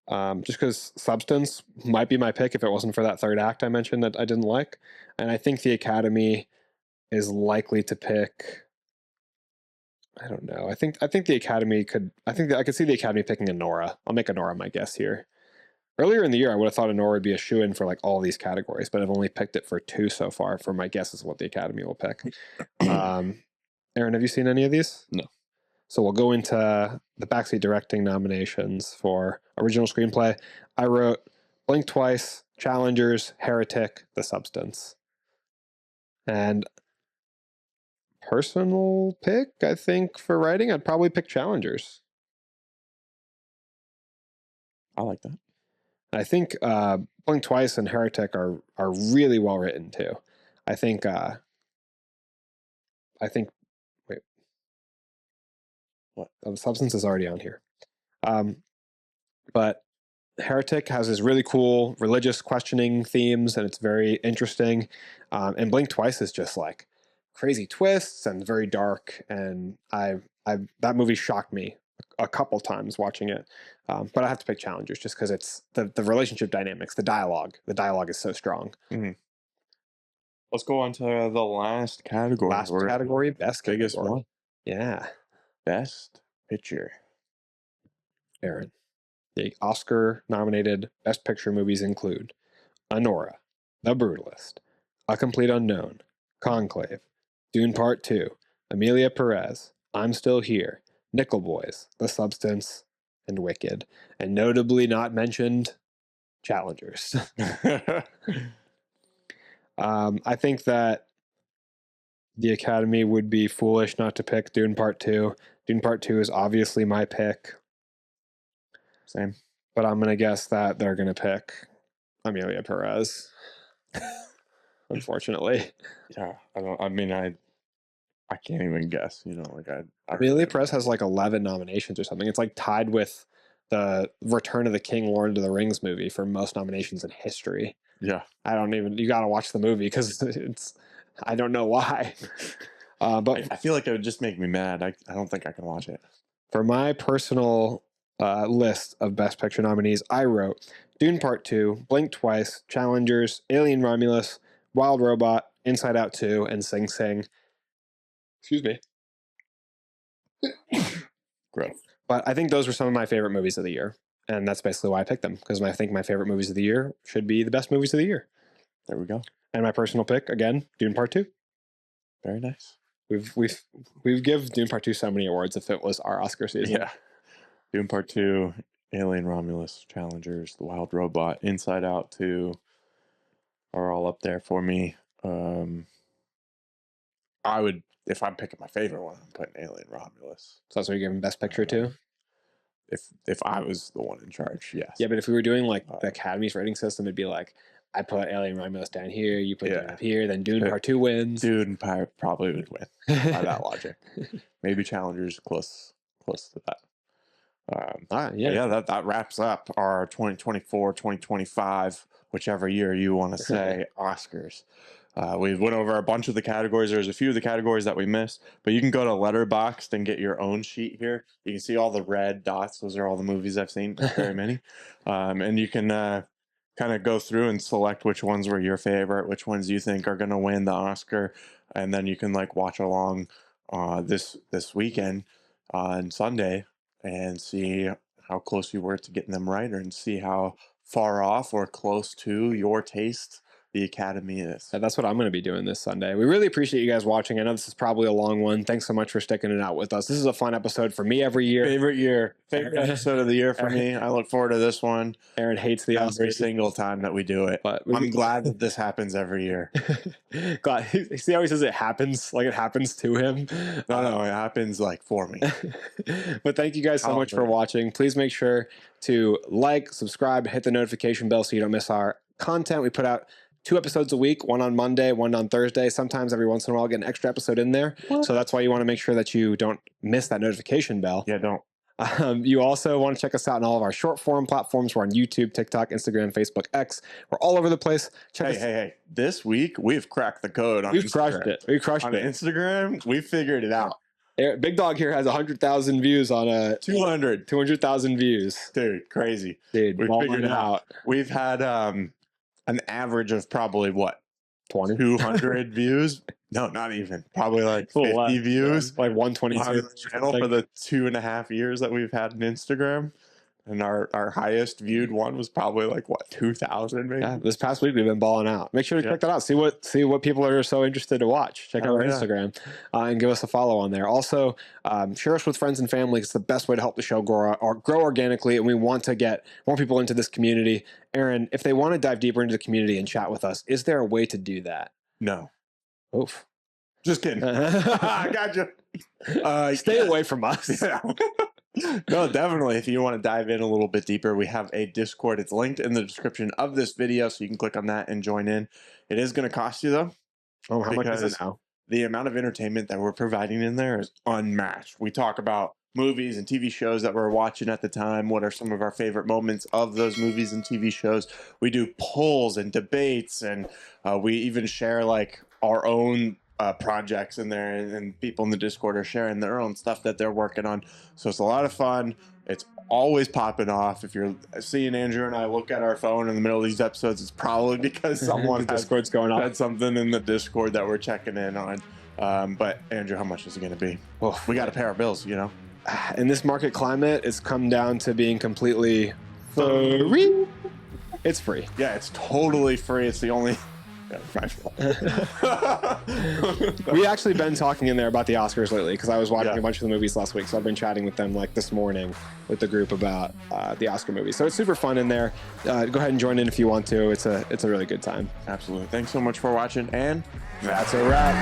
just because Substance might be my pick if it wasn't for that third act I mentioned that I didn't like. And I think the Academy is likely to pick. I don't know. I think the Academy could. I think that I could see the Academy picking Honora. I'll make Honora my guess here. Earlier in the year, I would have thought Honora would be a shoo-in for like all these categories, but I've only picked it for 2 so far. For my guess is what the Academy will pick. Aaron, have you seen any of these? No. So we'll go into the backseat directing nominations for original screenplay. I wrote Blink Twice, Challengers, Heretic, The Substance. And personal pick, I think, for writing, I'd probably pick Challengers. I like that. I think Blink Twice and Heretic are really well written too. I think wait, what? Oh, The Substance is already on here. But Heretic has this really cool religious questioning themes, and it's very interesting. And Blink Twice is just like crazy twists and very dark. And that movie shocked me a couple times watching it. But I have to pick Challengers just because it's the relationship dynamics, the dialogue. The dialogue is so strong. Mm-hmm. Let's go on to the last category. Best category. Biggest one. Yeah. Best picture. Aaron. The Oscar-nominated Best Picture movies include Honora, The Brutalist, A Complete Unknown, Conclave, Dune Part 2, Amelia Perez, I'm Still Here, Nickel Boys, The Substance, and Wicked. And notably not mentioned, Challengers. I think that the Academy would be foolish not to pick Dune Part 2. Dune Part 2 is obviously my pick. Same. But I'm going to guess that they're going to pick Amelia Perez. Unfortunately. Yeah, I can't even guess, you know, like Amelia Perez has like 11 nominations or something. It's like tied with the Return of the King, Lord of the Rings movie for most nominations in history. Yeah. You got to watch the movie because I don't know why. But I feel like it would just make me mad. I don't think I can watch it. For my personal list of Best Picture nominees, I wrote Dune Part 2, Blink Twice, Challengers, Alien Romulus, Wild Robot, Inside Out 2, and Sing Sing. Excuse me. Gross. But I think those were some of my favorite movies of the year. And that's basically why I picked them, because I think my favorite movies of the year should be the best movies of the year. There we go. And my personal pick, again, Dune Part 2. Very nice. We've give Dune Part 2 so many awards if it was our Oscar season. Yeah. Dune Part 2, Alien Romulus, Challengers, The Wild Robot, Inside Out 2 are all up there for me. I would, if I'm picking my favorite one, I'm putting Alien Romulus. So that's what you're giving Best Picture to? If I was the one in charge, yes. Yeah, but if we were doing like the Academy's rating system, it'd be like, I put Alien Romulus down here, you put it up here, then Dune Part 2 wins. Dune probably would win by that logic. Maybe Challengers close to that. Yeah, that wraps up our 2024, 2025, whichever year you want to say, Oscars. We went over a bunch of the categories. There's a few of the categories that we missed, but you can go to Letterboxd and get your own sheet here. You can see all the red dots. Those are all the movies I've seen. Not very many. And you can kind of go through and select which ones were your favorite, which ones you think are going to win the Oscar. And then you can like watch along this weekend on Sunday and see how close you were to getting them right, and see how far off or close to your taste the Academy is. And that's what I'm going to be doing this Sunday. We really appreciate you guys watching. I know this is probably a long one. Thanks so much for sticking it out with us. This is a fun episode for me every year. Favorite episode of the year for me. I look forward to this one. Aaron hates the every single time that we do it, but I'm glad that this happens every year. Glad. See how he says it happens, like it happens to him? No, it happens like for me. But thank you guys so much for watching. Please make sure to like, subscribe, hit the notification bell so you don't miss our content. We put out 2 episodes a week, one on Monday, one on Thursday. Sometimes every once in a while I'll get an extra episode in there. What? So that's why you want to make sure that you don't miss that notification bell. Yeah, don't. You also want to check us out on all of our short form platforms. We're on YouTube, TikTok, Instagram, Facebook, X. We're all over the place. Hey. This week, we've cracked the code on We've crushed it. We crushed it. On Instagram, we figured it out. Big Dog here has 100,000 views on a 200,000 views. Dude, crazy. Dude, we figured it out. We've had an average of probably what? 200 views? No, not even. Probably like 50 views. Like 122 on the channel for the 2.5 years that we've had an Instagram. And our highest viewed one was probably like what, 2,000 maybe? Yeah, this past week we've been balling out. Make sure to check that out. See what people are so interested to watch. Check out our Instagram and give us a follow on there. Also, share us with friends and family. It's the best way to help the show grow organically, and we want to get more people into this community. Aaron, if they want to dive deeper into the community and chat with us, is there a way to do that? No. Oof. Just kidding. I got you. Stay away from us. Yeah. No, definitely. If you want to dive in a little bit deeper, we have a Discord. It's linked in the description of this video, so you can click on that and join in. It is going to cost you, though. Oh, how much is it now? The amount of entertainment that we're providing in there is unmatched. We talk about movies and TV shows that we're watching at the time. What are some of our favorite moments of those movies and TV shows? We do polls and debates, and we even share like our own projects in there, and people in the Discord are sharing their own stuff that they're working on. So it's a lot of fun. It's always popping off. If you're seeing Andrew and I look at our phone in the middle of these episodes, it's probably because someone Discord's going on. Had something in the Discord that we're checking in on. But Andrew, how much is it going to be? Well, we got to pay our bills, you know. In this market climate, it's come down to being completely free. It's free. Yeah, it's totally free. It's the only. We actually been talking in there about the Oscars lately because I was watching a bunch of the movies last week, so I've been chatting with them like this morning with the group about the Oscar movies. So it's super fun in there. Go ahead and join in if you want to. It's a really good time. Absolutely. Thanks so much for watching, and that's a wrap.